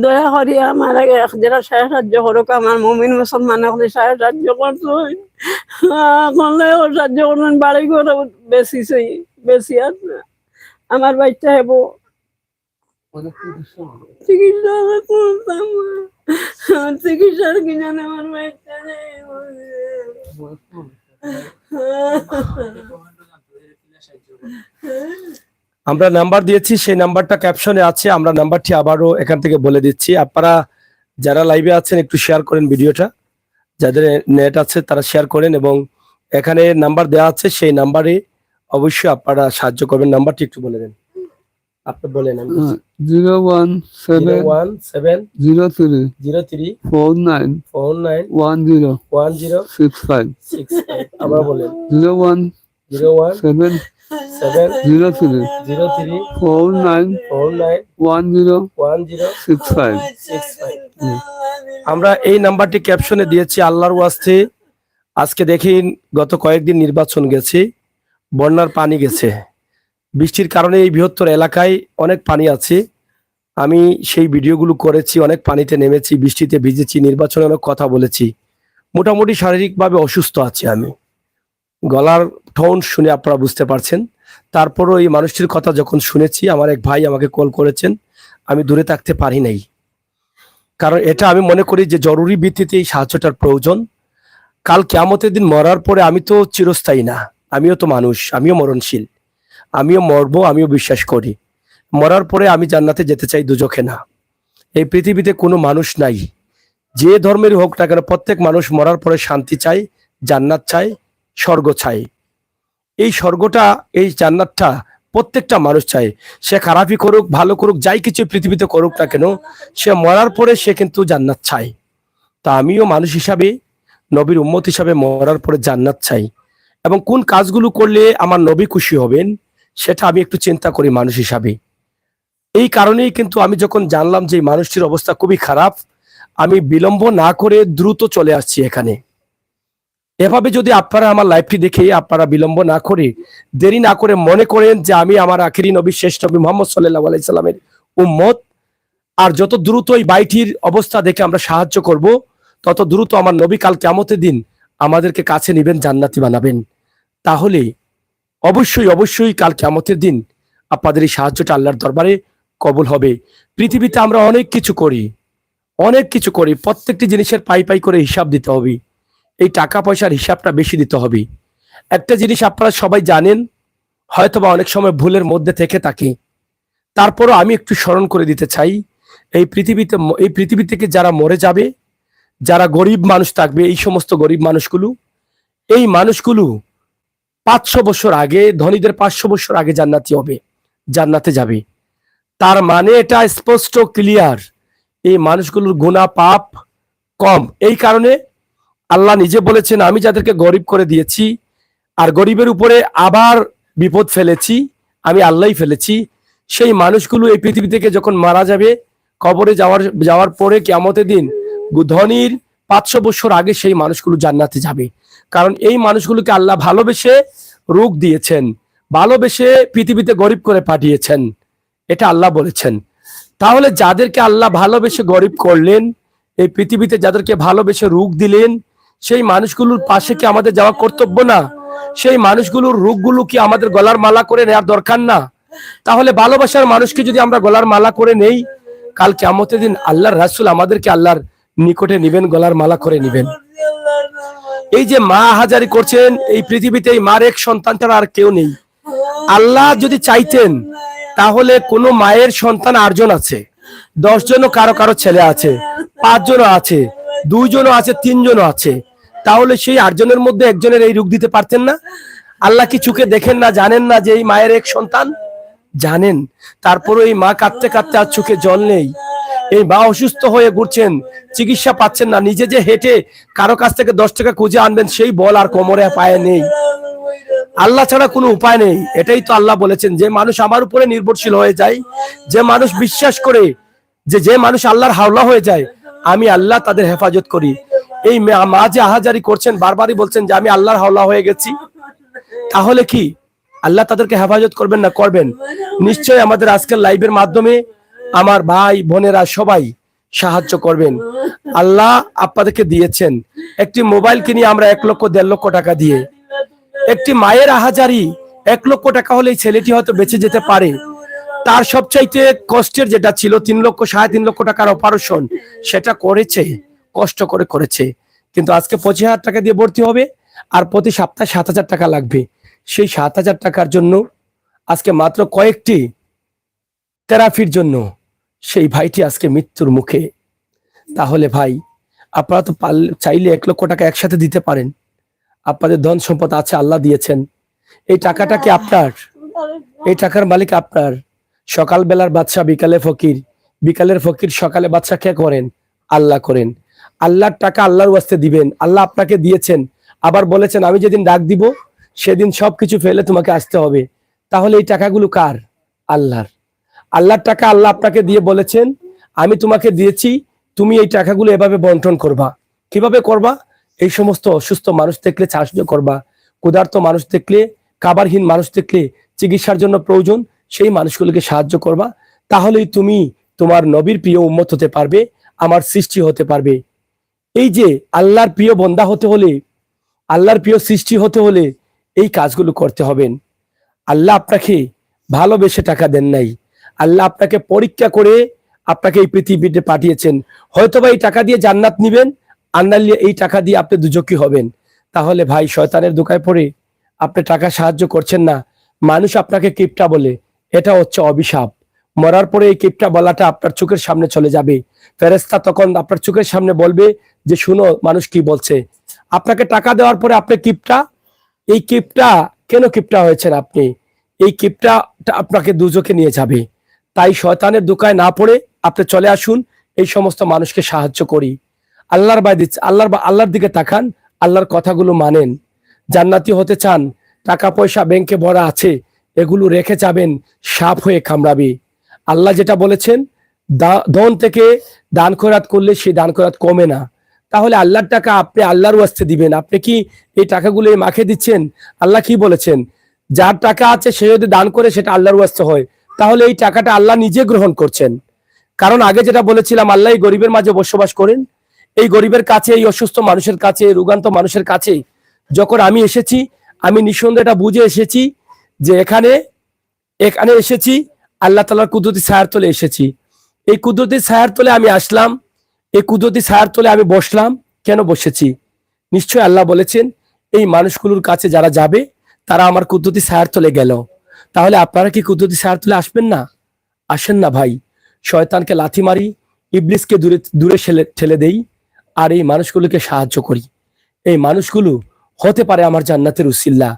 C: দয়া করি আমার যারা সাহায্য করুক, আমার মমিন মুসলমান সাহায্য করতো, করলে সাহায্য করবেন। বাড়ি ঘরে বেশি আছে, আমার বাচ্চা হব চিকিৎসা করতাম, চিকিৎসার কিনা আমার বাচ্চা
A: আমরা নাম্বার দিয়েছি, সেই নাম্বারটা ক্যাপশনে আছে, আমরা নাম্বারটি আবারও এখান থেকে বলে দিচ্ছি। আপনারা যারা লাইভে আছেন একটু শেয়ার করেন ভিডিওটা, যাদের নেট আছে তারা শেয়ার করেন, এবং এখানে নাম্বার দেওয়া আছে, সেই নাম্বারে অবশ্যই আপনারা সাহায্য করবেন। নাম্বারটি একটু বলে দেন, আপনি বলেন।
B: 01703491065
A: আবার বলেন
B: 01703491065
A: আমরা এই নাম্বারটি ক্যাপশনে দিয়েছি। আল্লাহর ওয়াস্তে আজকে দেখি গত কয়েকদিন নির্বাচন গেছে, বন্যার পানি গেছে, বৃষ্টির কারণে এই বৃহত্তর এলাকায় অনেক পানি আছে। আমি সেই ভিডিওগুলো করেছি, অনেক পানিতে নেমেছি, বৃষ্টিতে ভিজেছি, নির্বাচনে অনেক কথা বলেছি। মোটামুটি শারীরিকভাবে অসুস্থ আছি আমি, গলার টোন শুনে আপনারা বুঝতে পারছেন। তারপরও এই মানুষটির কথা যখন শুনেছি, আমার এক ভাই আমাকে কল করেছেন, আমি দূরে থাকতে পারি নাই, কারণ এটা আমি মনে করি যে জরুরি ভিত্তিতে এই সাহায্যটার প্রয়োজন। কাল কিয়ামতের দিন মরার পরে আমি তো চিরস্থায়ী না, আমিও তো মানুষ, আমিও মরণশীল, আমিও মরবো, আমিও বিশ্বাস করি মরার পরে আমি জান্নাতে যেতে চাই, দুজখে না। এই পৃথিবীতে কোনো মানুষ নাই, যে ধর্মের হোক না কেন, প্রত্যেক মানুষ মরার পরে শান্তি চায়, জান্নাত চায়, স্বর্গ চায়। এই স্বর্গটা, এই জান্নাতটা প্রত্যেকটা মানুষ চায়। সে খারাপই করুক, ভালো করুক, যাই কিছু পৃথিবীতে করুক না কেন, সে মরার পরে সে কিন্তু জান্নাত চায়। তা আমিও মানুষ হিসাবে, নবীর উম্মত হিসাবে মরার পরে জান্নাত চাই, এবং কোন কাজগুলো করলে আমার নবী খুশি হবেন সেটা আমি একটু চিন্তা করি মানুষ হিসাবে। এই কারণেই কিন্তু আমি যখন জানলাম যে এই মানুষটির অবস্থা খুবই খারাপ, আমি বিলম্ব না করে দ্রুত চলে আসছি এখানে। এভাবে যদি আপনারা আমার লাইভটি দেখে আপনারা বিলম্ব না করে, দেরি না করে মনে করেন যে আমি আমার আখিরি নবী, শেষ নবী মুহাম্মদ সাল্লাল্লাহু আলাইহি সাল্লামের উম্মত, আর যত দ্রুত এই বাড়িটির অবস্থা দেখে আমরা সাহায্য করব, তত দ্রুত আমার নবী কাল কিয়ামতের দিন আমাদেরকে কাছে নেবেন, জান্নাতি বানাবেন। তাহলে অবশ্যই অবশ্যই কাল কিয়ামতের দিন আপনাদের এই সাহায্যটা আল্লাহর দরবারে কবুল হবে। পৃথিবীতে আমরা অনেক কিছু করি, অনেক কিছু করি, প্রত্যেকটি জিনিসের পাই পাই করে হিসাব দিতে হবে। এই টাকা পয়সার হিসাবটা বেশি দিতে হবে। একটা জিনিস আপনারা সবাই জানেন, হয়তোবা অনেক সময় ভুলের মধ্যে থেকে থাকে, তারপরও আমি একটু স্মরণ করে দিতে চাই, এই পৃথিবী থেকে যারা মরে যাবে, যারা গরিব মানুষ থাকবে, এই সমস্ত গরিব মানুষগুলো, এই মানুষগুলো 500 বছর আগে, ধনীদের 500 বছর আগে জান্নাতি হবে, জান্নাতে যাবে। তার মানে এটা স্পষ্ট ক্লিয়ার, এই মানুষগুলোর গুনাহ পাপ কম। এই কারণে আল্লাহ নিজে বলেছেন, আমি যাদেরকে গরিব করে দিয়েছি আর গরিবের উপরে আবার বিপদ ফেলেছি, আমি আল্লাহই ফেলেছি, সেই মানুষগুলো এই পৃথিবী থেকে যখন মারা যাবে, কবরে যাওয়ার পরে কিয়ামতের দিন ধনীর 500 বছর আগে সেই মানুষগুলো জান্নাতে যাবে। কারণ এই মানুষগুলোকে আল্লাহ ভালোবেসে রূপ দিয়েছেন, ভালোবেসে পৃথিবীতে গরিব করে পাঠিয়েছেন, এটা আল্লাহ বলেছেন। তাহলে যাদেরকে আল্লাহ ভালোবেসে গরিব করলেন, এই পৃথিবীতে যাদেরকে ভালোবেসে রূপ দিলেন, সেই মানুষগুলোর পাশে কি আমাদের যাওয়া কর্তব্য না? সেই মানুষগুলোর রূপগুলো কি আমাদের গলার মালা করে নেওয়ার দরকার না? তাহলে ভালোবাসার মানুষকে যদি আমরা গলার মালা করে নেই, কাল কিয়ামতের দিন আল্লাহর রাসূল আমাদেরকে আল্লাহর নিকটে নিবেন, গলার মালা করে নিবেন। এই যে মা হাজারি করছেন এই পৃথিবীতে, এই মার এক সন্তান ছাড়া আর কেউ নেই। আল্লাহ যদি চাইতেন তাহলে কোনো মায়ের সন্তান 8 জন আছে, 10 জনও কারো কারো ছেলে আছে, 5 জনও আছে, 2 জনও আছে, 3 জনও আছে। তাহলে সেই 8 জনের মধ্যে একজনের এই রোগ দিতে পারতেন না? আল্লাহ কি চোখে দেখেন না, জানেন না যে এই মায়ের এক সন্তান? জানেন। তারপরে এই মা কাঁদতে কাঁদতে আর চোখে জল নেই, এই মা অসুস্থ হয়ে ঘুরছেন, চিকিৎসা পাচ্ছেন না, নিজে যে হেঁটে কারো কাছ থেকে 10 টাকা খুঁজে আনবেন সেই বল আর কোমরে পায়ে নেই। আল্লাহ ছাড়া কোনো উপায় নেই। এটাই তো আল্লাহ বলেছেন, যে মানুষ আমার উপরে নির্ভরশীল হয়ে যায়, যে মানুষ বিশ্বাস করে, যে মানুষ আল্লাহর হাওলা হয়ে যায়, আমি আল্লাহ তাদের হেফাজত করি। এই মা যে আহাজারি করছেন, বারবারই বলছেন যে আমি আল্লাহর হাওলা হয়ে গেছি, তাহলে কি আল্লাহ তাদেরকে হেফাজত করবেন না? করবেন নিশ্চয়ই। আমাদের আজকের লাইভের মাধ্যমে আমার ভাই বোনেরা সবাই সাহায্য করবেন। আল্লাহ আপনাদেরকে দিয়েছেন একটি মোবাইল কিনে আমরা 1 লক্ষ 1.5 লক্ষ টাকা দিয়ে, একটি মায়ের আহাজারি 1 লক্ষ টাকা হলে এই ছেলেটি হয়তো বেঁচে যেতে পারে। তার সবচাইতে কষ্টের যেটা ছিল 3 লক্ষ 3.5 লক্ষ টাকার অপারেশন, সেটা করেছে, কষ্ট করে করেছে। কিন্তু আজকে 25,000 টাকা দিয়ে ভর্তি হবে আর প্রতি সপ্তাহে 7,000 টাকা লাগবে। সেই 7,000 টাকার জন্য আজকে মাত্র কয়েকটি থেরাপির জন্য সেই ভাইটি আজকে মৃত্যুর মুখে। তাহলে ভাই, আপনারা তো চাইলে 1 লক্ষ টাকা একসাথে দিতে পারেন। আপনাদের ধন সম্পদ আছে, আল্লাহ দিয়েছেন। এই টাকাটা কি আপনার? এই টাকার মালিক আপনার। সকালবেলার বাদশা বিকালে ফকির, বিকালের ফকির সকালে বাদশা কে করেন? আল্লাহ করেন। আল্লাহর টাকা আল্লাহর ওয়াস্তে দিবেন। আল্লাহ আপনাকে দিয়েছেন, আবার বলেছেন আমি যেদিন ডাক দিব সেদিন সবকিছু ফেলে তোমাকে আসতে হবে। তাহলে এই টাকাগুলো কার? আল্লাহর। আল্লাহর টাকা আল্লাহ আপনাকে দিয়ে বলেছেন আমি তোমাকে দিয়েছি, তুমি এই টাকাগুলো এভাবে বন্টন করবা। কিভাবে করবা? এই সমস্ত অসুস্থ মানুষ দেখলে সাহায্য করবা, ক্ষুধার্ত মানুষ দেখলে, খাবারহীন মানুষ দেখলে, চিকিৎসার জন্য প্রয়োজন, সেই মানুষগুলোকে সাহায্য করবা। তাহলেই তুমি তোমার নবীর প্রিয় উম্মত হতে পারবে, আমার সৃষ্টি হতে পারবে। এই যে আল্লাহর প্রিয় বন্দা হতে হলে, আল্লাহর প্রিয় সৃষ্টি হতে হলে এই কাজগুলো করতে হবেন। আল্লাহ আপনাকে ভালোবেসে টাকা দেন নাই, আল্লাহ আপনাকে পরীক্ষা করে আপনাকে এই পৃথিবীতে পাঠিয়েছেন। হয়তোবা এই টাকা দিয়ে জান্নাত নিবেন, আর নাহলে এই টাকা দিয়ে আপনি দুজকি হবেন। তাহলে ভাই, শয়তানের দোকায় পড়ে আপনি টাকা সাহায্য করছেন না। মানুষ আপনাকে কিপটা বলে, এটা হচ্ছে অভিশাপ। মরার পরে এই কিপটা বলাটা আপনার চোখের সামনে চলে যাবে। ফেরেশতা তখন আপনার চোখের সামনে বলবে যে শুনো মানুষ কি বলছে। আপনাকে টাকা দেওয়ার পরে আপনি কিপটা, এই কিপটা কেন কিপটা হয়েছেন আপনি? এই কিপটা আপনাকে দুজকে নিয়ে যাবে। তাই শয়তানের দোকায় না পড়ে আপনি চলে আসুন, এই সমস্ত মানুষকে সাহায্য করি। আল্লাহর বাই দিচ্ছে, আল্লাহর দিকে তাকান, আল্লাহর কথাগুলো মানেন। জান্নাতি হতে চান? টাকা পয়সা ব্যাংকে ভরা আছে, এগুলো রেখে যাবেন, সাপ হয়ে কামড়াবে। আল্লাহ যেটা বলেছেন, ধন থেকে দান খয়রাত করলে সেই দান খয়রাত কমে না। তাহলে আল্লাহর টাকা আপনি আল্লাহর ওয়াস্তে দিবেন। আপনি কি এই টাকাগুলো মাখে দিচ্ছেন? আল্লাহ কি বলেছেন? যার টাকা আছে সে যদি দান করে সেটা আল্লাহর ওয়াস্তে হয়, তাহলে এই টাকাটা আল্লাহ নিজে গ্রহণ করছেন। কারণ আগে যেটা বলেছিলাম, আল্লাহ এই গরিবের মাঝে বসবাস করেন। এই গরিবের কাছে, এই অসুস্থ মানুষের কাছে, এই রোগান্ত মানুষের কাছে যখন আমি এসেছি, আমি নিঃসন্দেহে এটা বুঝে এসেছি যে এখানে এখানে এসেছি আল্লাহ তাআলার কুদরতি ছায়ার তলে এসেছি। এই কুদরতি ছায়ার তলে আমি আসলাম, এই কুদরতি ছায়ার তলে আমি বসলাম। কেন বসেছি? নিশ্চয় আল্লাহ বলেছেন, এই মানুষগুলোর কাছে যারা যাবে তারা আমার কুদরতি ছায়ার তলে গেল। তাহলে আপনারা কি কুদরতি ছায়ার তলে আসবেন না? আসেন না ভাই। শয়তানকে লাথি মারি, ইবলিসকে দূরে দূরে ঠেলে দেই, আর এই মানুষগুলোকে সাহায্য করি। এই মানুষগুলো হতে পারে আমার জান্নাতের উসিল্লা।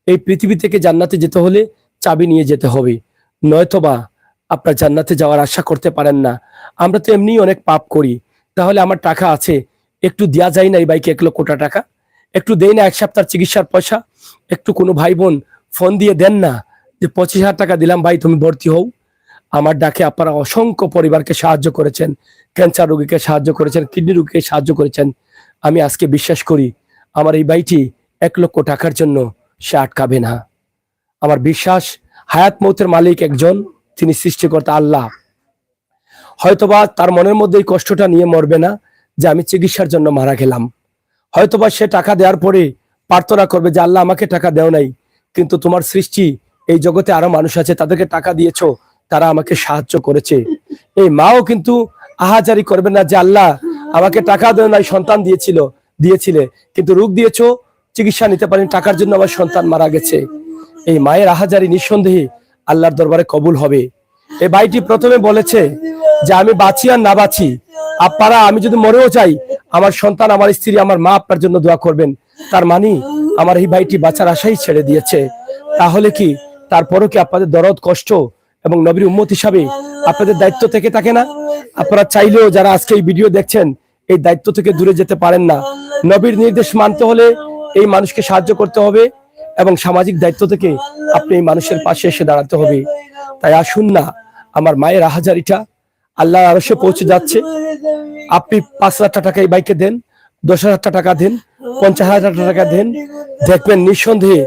A: এই পৃথিবী থেকে জান্নাতে যেতে হলে চাবি নিয়ে যেতে হবে, নয়তোবা আপনার জান্নাতে যাওয়ার আশা করতে পারেন না। আমরা তো এমনি অনেক পাপ করি, তাহলে আমার টাকা আছে, একটু দেয়া যায় না এই ভাইকে 1,00,000 টাকা? একটু দেই না 1 সপ্তাহ চিকিৎসার পয়সা? একটু কোনো ভাই বোন ফোন দিয়ে দেন না যে 25,000 টাকা দিলাম ভাই, তুমি ভর্তি হও। আমার ডাকে আপনারা অসংখ্য পরিবারকে সাহায্য করেছেন, ক্যান্সার রোগীকে সাহায্য করেছেন, কিডনি রোগীকে সাহায্য করেছেন। আমি আজকে বিশ্বাস করি আমার এই ভাইটি 1,00,000 টাকার জন্য সে আটকাবে না। আমার বিশ্বাস হায়াত মৌতের মালিক একজন, তিনি সৃষ্টিকর্তা আল্লাহ। হয়তোবা তার মনের মধ্যে এই কষ্টটা নিয়ে মরবে না যে আমি চিকিৎসার জন্য মারা গেলাম। হয়তোবা সে টাকা দেওয়ার পরে প্রার্থনা করবে যে আল্লাহ আমাকে টাকা দেও নাই, কিন্তু তোমার সৃষ্টি এই জগতে আরো মানুষ আছে, তাদেরকে টাকা দিয়েছো, তারা আমাকে সাহায্য করেছে। এই মাও কিন্তু আহাজারি করবে না যে আল্লাহ আমাকে টাকা দেও নাই, সন্তান দিয়েছিলে, কিন্তু রোগ দিয়েছো, চিকিৎসা নিতে পারেন, টাকার জন্য আমার সন্তান মারা গেছে। এই মায়ের আহাজারি নিঃসন্দেহে আল্লাহর দরবারে কবুল হবে। এই ভাইটি প্রথমে বলেছে যে আমি বাঁচি আর না বাঁচি, আপনারা আমি যদি মরেও যাই, আমার সন্তান, আমার স্ত্রী, আমার মা আপনার জন্য দোয়া করবেন। তার মানে আমার এই ভাইটি বাঁচার আশাই ছেড়ে দিয়েছে। তাহলে কি তারপরও কি আপনাদের দরদ, কষ্ট এবং নবীর উম্মত হিসাবে আপনাদের দায়িত্ব থেকে থাকে না? আপনারা চাইলেও যারা আজকে এই ভিডিও দেখছেন, এই দায়িত্ব থেকে দূরে যেতে পারেন না। নবীর নির্দেশ মানতে হলে এই মানুষকে সাহায্য করতে হবে, এবং সামাজিক দায়িত্ব থেকে আপনি এই মানুষের পাশে এসে দাঁড়াতে হবে। তাই আসুন না, আমার মায়ের আহাজারিটা আল্লাহর আরশে পৌঁছে যাচ্ছে। আপনি 5,00,000 টাকা এই বাইকে দেন, 10,000 টাকা দেন, 50,000 টাকা দেন, দেখবেন নিঃসন্দেহে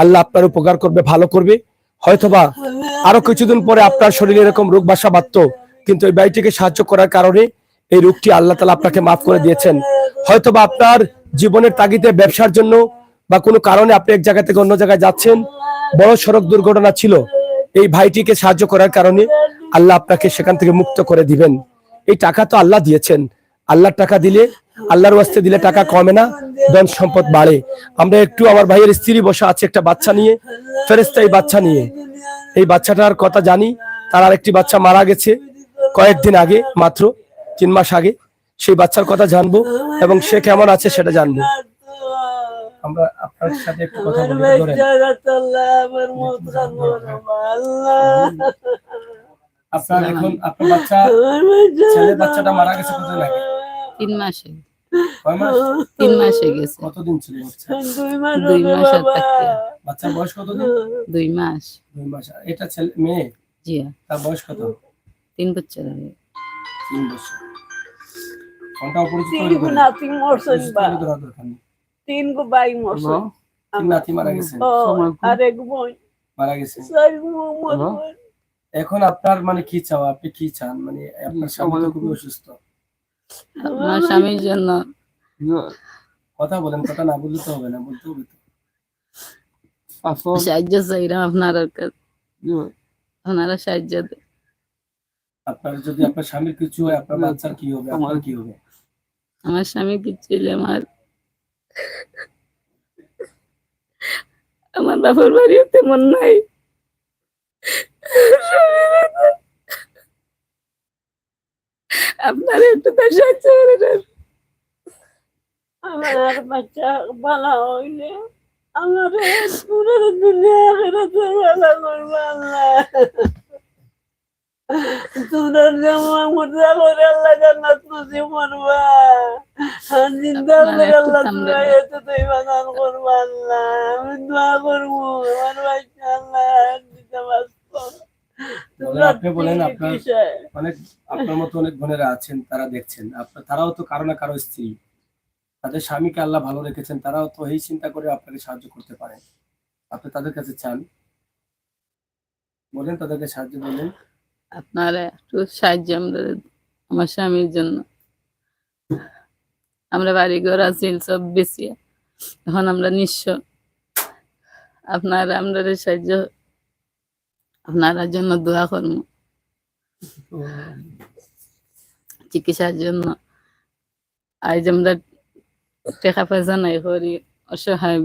A: আল্লাহ আপনার উপকার করবে, ভালো করবে। হয়তোবা আরো কিছুদিন পরে আপনার শরীরে এরকম রোগ বাসা বাঁধতো, কিন্তু এই বাইটিকে সাহায্য করার কারণে এই রোগটি আল্লাহ তাআলা আপনাকে মাফ করে দিয়েছেন। হয়তোবা আপনার জীবনের তাগিদে, ব্যবসার জন্য বা কোনো কারণে আপনি এক জায়গা থেকে অন্য জায়গায় যাচ্ছেন, বড় সড়ক দুর্ঘটনা ছিল, এই ভাইটিকে সাহায্য করার কারণে আল্লাহ আপনাকে সেখান থেকে মুক্ত করে দিবেন। এই টাকা তো আল্লাহ দিয়েছেন, আল্লাহর টাকা দিলে, আল্লাহর ওয়াস্তে দিলে টাকা কমে না, ধন সম্পদ বাড়ে। আমরা একটু, আমার ভাইয়ের স্ত্রী বসে আছে একটা বাচ্চা নিয়ে, ফেরেশতা এই বাচ্চা নিয়ে, এই বাচ্চাটার কথা জানি। তার আরেকটি বাচ্চা মারা গেছে কয়েকদিন আগে, মাত্র 3 মাস আগে। সেই বাচ্চার কথা জানবো এবং সে কেমন আছে সেটা জানবো। আমরা আপনার সাথে একটু কথা বলি, ধরেন। আপনার এখন আপনার বাচ্চা, ছেলে বাচ্চাটা মারা গেছে কতদিন আগে?
D: 3 মাসে।
A: কয় মাস?
D: 3 মাসে গেছে।
A: কতদিন ছিল বাচ্চা?
D: 2 মাস আর থাকতে।
A: বাচ্চার বয়স কতদিন?
D: 2 মাস।
A: 2 মাস। এটা ছেলে, মেয়ে?
D: জি।
A: তার বয়স কত?
D: 3 বছর হবে।
A: 3 বছর। কোনটা অপরিচিত?
C: 3 গো নাতি মরছেন বা। 3 গো বাই মরছেন।
A: নাতি মারা গেছে।
C: আর এক বোন
A: মারা গেছে।
C: 4 গো মরছেন।
A: এখন আপনার মানে কি চাও? আপনি কি চান? মানে আপনার স্বামী তো খুবই অসুস্থ।
D: আমার স্বামীর জন্য
A: কথা বলেন, কথা না বললে তো হবে না, বলতে হবে তো।
D: সাহায্য চাইলাম আপনারা কাছে, আপনারা সাহায্য দেন।
A: আপনার যদি আপনার স্বামীর কিছু হয়, আপনার বাচ্চার কি হবে? আপনার কি হবে?
D: আমার স্বামী কিছু হলে আমার বাবার বাড়িও তেমন নাই। আপনারা একটু তার সাহায্য করে দেন।
C: আমার বাচ্চা ভালো হইলে আমার পুরো দুনিয়া আখিরাতে ভালো করবে আল্লাহ। তোমরা যেমন মজা করে আল্লাহ জান্নাত নসিব করবা, আর জিন্দা করে আল্লাহ দুনিয়াতে তুই বানান করবা আল্লাহ। আমি দোয়া করবো আমার বাচ্চা আল্লাহ দিতে পারছো।
A: আপনি বলেন, আপনার অনেক, আপনার মতো অনেক বোনেরা আছেন, তারা দেখছেন, আপনার তারাও তো কারো না কারো স্ত্রী, তাদের স্বামীকে আল্লাহ ভালো রেখেছেন, তারাও তো এই চিন্তা করে আপনাকে সাহায্য করতে পারে। আপনি তাদের কাছে চান, বলেন, তাদেরকে সাহায্য বলেন।
D: আপনারা একটু সাহায্য আমার স্বামীর জন্য। আমরা বাড়ি ঘর আছি সব বেশি, এখন আমরা নিঃস্ব। আপনারা আমরা সাহায্য, আপনারা জন্য দোয়া করবো চিকিৎসার জন্য। আজ আমরা টাকা পয়সা নাই করি, অসহায়।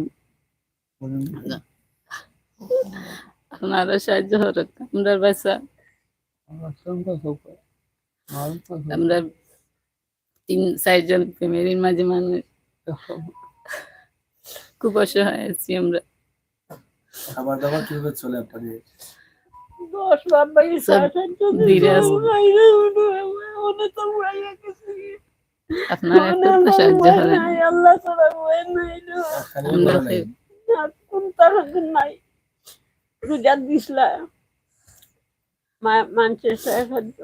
D: আপনারা সাহায্য করেন আমরা বাচ্চা। আমরা 3-4 জন ফ্যামিলির মাঝে মানুষ খুব অসহায় আছি আমরা।
A: খাবার দাবার কিভাবে চলে আপনাদের?
D: আপনারা একটু সাহায্য করেন।
C: রোজা দিসলা মানুষের সাহায্য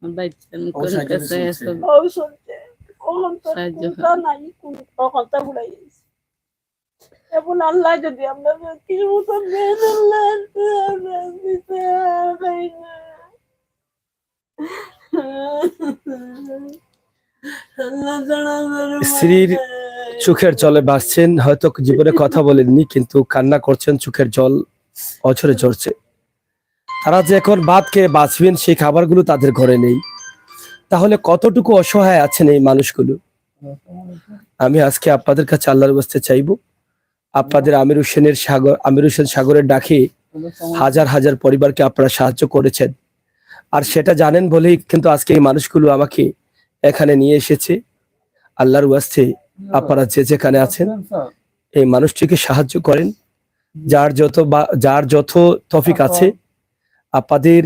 D: বাচ্চার কোন কাছে আছে
C: চলছে, কখন তো
D: সাহায্য
C: কোনটা নাই, কখন তা ভুলাই গেছে। এখন আল্লাহ যদি আমরা কি মতন দেন, আল্লাহ দিতে পারি না। আল্লাহ ছাড়া আমার
A: স্ত্রীর চোখের জলে ভাসছেন, হয়তো জীবনে কথা বলেননি কিন্তু কান্না করছেন, চোখের জল অঝরে ঝরছে। তারা যে এখন ভাত খেয়ে বাঁচবেন সেই খাবারগুলো তাদের ঘরে নেই, তাহলে কতটুকু অসহায় আছেন এই মানুষগুলো। আমি আজকে আপনাদের কাছে আল্লাহর ওয়াস্তে চাইবো, আপনাদের আমির হোসেন সাগরের ডাকে হাজার হাজার পরিবারকে আপনারা সাহায্য করেছেন, আর সেটা জানেন বলেই কিন্তু আজকে এই মানুষগুলো আমাকে এখানে নিয়ে এসেছে। আল্লাহর ওয়াস্তে আপনারা যে যেখানে আছেন এই মানুষটিকে সাহায্য করেন, যার যত তৌফিক আছে। আপনাদের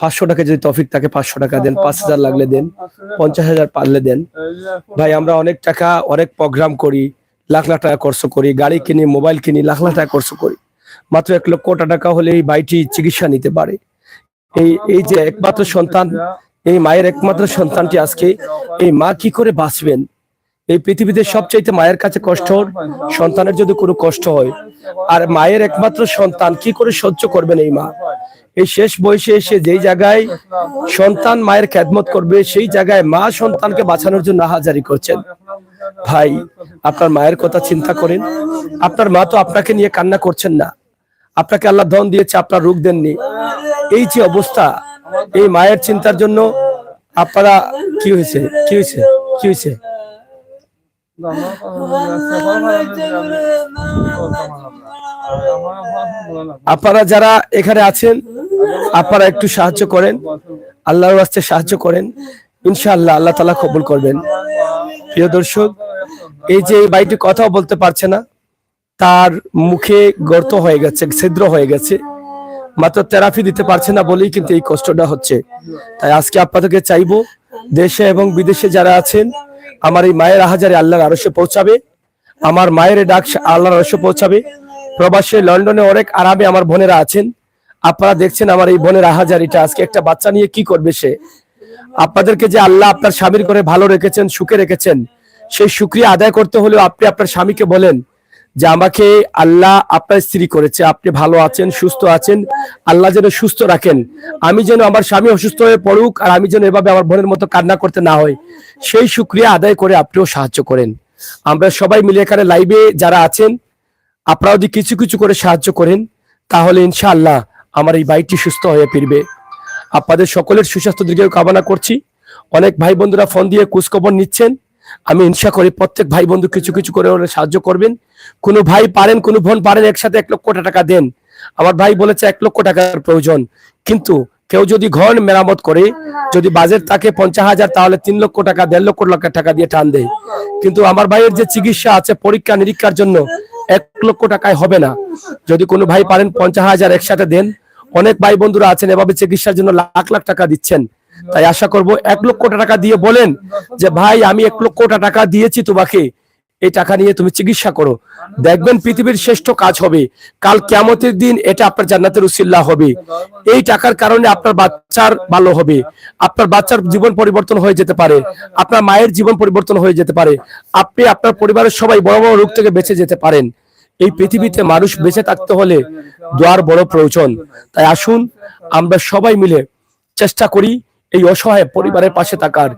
A: 500 টাকা যদি তৌফিক থাকে 500 টাকা দেন, 5000 লাগলে দেন, 50,000 পারলে দেন। ভাই আমরা অনেক টাকা অনেক প্রোগ্রাম করি, লাখ লাখ টাকা খরচ করি, গাড়ি কিনি, মোবাইল কিনি, লাখ লাখ টাকা খরচ করি, মাত্র 1 লক্ষ টাকা হলে এই ভাইটি চিকিৎসা নিতে পারে। এই যে একমাত্র সন্তান, এই মায়ের একমাত্র সন্তানটি আজকে, এই মা কি করে বাঁচবেন? এই পৃথিবীতে সবচাইতে মায়ের কাছে কষ্ট, সন্তানের যদি কোনো কষ্ট হয়, আর মায়ের একমাত্র সন্তান কি করে সহ্য করবেন এই মা? এই শেষ বয়সে এসে যেই জায়গায় সন্তান মায়ের খেদমত করবে, সেই জায়গায় মা সন্তানকে বাঁচানোর জন্য হাজারি করছেন। ভাই আপনার মায়ের কথা চিন্তা করেন, আপনার মা তো আপনাকে নিয়ে কান্না করছেন না, আপনাকে আল্লাহ ধন দিয়েছে, আপনার রোগ দেননি। এই যে অবস্থা, এই মায়ের চিন্তার জন্য আপনারা কি হয়েছে কি হয়েছে কি হয়েছে? আপনারা যারা এখানে আছেন আপনারা একটু সাহায্য করেন, আল্লাহর ওয়াস্তে সাহায্য করেন, ইনশাআল্লাহ আল্লাহ তাআলা কবুল করবেন। প্রিয় দর্শক, এই যে এই ভাইটি কথাও বলতে পারছে না, তার মুখে গর্ত হয়ে গেছে, ছিদ্র হয়ে গেছে, মাত্র থেরাপি দিতে পারছে না বলেই কিন্তু এই কষ্টটা হচ্ছে। তাই আজকে আপনাদেরকে চাইবো, দেশে এবং বিদেশে যারা আছেন, আমার এই মায়ের আহাজারি আল্লাহর আরশে পৌঁছাবে, আমার মায়ের ডাক আল্লাহর আরশে পৌঁছাবে। প্রবাসে লন্ডনে অনেক আরামে আমার বোনেরা আছেন, আপনারা দেখছেন আমার এই বোনের আহাজারিটা, আজকে একটা বাচ্চা নিয়ে কি করবে সে। আপনাদেরকে যে আল্লাহ আপনার স্বামীর করে ভালো রেখেছেন, সুখে রেখেছেন, সেই শুকরিয়া আদায় করতে হলেও আপনি আপনার স্বামীকে বলেন যে আমাকে আল্লাহ আপনার স্ত্রী করেছে, আপনি ভালো আছেন, সুস্থ আছেন, আল্লাহ যেন সুস্থ রাখেন, আমি যেন আমার স্বামী অসুস্থ হয়ে পড়ুক আর আমি যেন এভাবে আমার বোনের মতো কান্না করতে না হয়, সেই শুকরিয়া আদায় করে আপনিও সাহায্য করেন। আমরা সবাই মিলে এখানে লাইভে যারা আছেন আপনারা যদি কিছু কিছু করে সাহায্য করেন, তাহলে ইনশাআল্লাহ আমার এই ভাইটি সুস্থ হয়ে ফিরবে। আপনাদের সকলের সুস্বাস্থ্য দীর্ঘায়ু কামনা করছি। অনেক ভাই বন্ধুরা ফোন দিয়ে খোঁজখবর নিচ্ছেন, আমি ইনশা করি প্রত্যেক ভাই বন্ধু কিছু কিছু করে ওরা সাহায্য করবেন। কোনো ভাই পারেন, কোনো বোন পারেন, একসাথে 1 লক্ষ টাকা দেন। আমার ভাই বলেছে 1 লক্ষ টাকার প্রয়োজন, কিন্তু কেউ যদি ঘর মেরামত করে, যদি বাজেট থাকে 50,000, তাহলে 3 লক্ষ টাকা 1.5 লক্ষ টাকা দিয়ে টান দেয়। কিন্তু আমার ভাইয়ের যে চিকিৎসা আছে পরীক্ষা নিরীক্ষার জন্য 1 লক্ষ টাকায় হবে না। যদি কোনো ভাই পারেন 50,000 একসাথে দেন। অনেক ভাই বন্ধুরা আছেন এভাবে চিকিৎসার জন্য লাখ লাখ টাকা দিচ্ছেন, তাই আশা করব 1 লক্ষ টাকা দিয়ে বলেন যে ভাই আমি 1 লক্ষ টাকা দিয়েছি তোমাকে, এই টাকা নিয়ে তুমি চিকিৎসা করো, দেখবেন পৃথিবীর শ্রেষ্ঠ কাজ হবে, কাল কিয়ামতের দিন এটা আপনার জান্নাতের উসিলা হবে। এই টাকার কারণে আপনার বাচ্চার ভালো হবে, আপনার বাচ্চার জীবন পরিবর্তন হয়ে যেতে পারে, আপনার মায়ের জীবন পরিবর্তন হয়ে যেতে পারে, আপনি আপনার পরিবারের সবাই বড় বড় রোগ থেকে বেঁচে যেতে পারেন। এই পৃথিবীতে মানুষ বেঁচে থাকতে হলে দোয়ার বড় প্রয়োজন। তাই আসুন আমরা সবাই মিলে চেষ্টা করি এই অসহায় পরিবারের পাশে থাকার।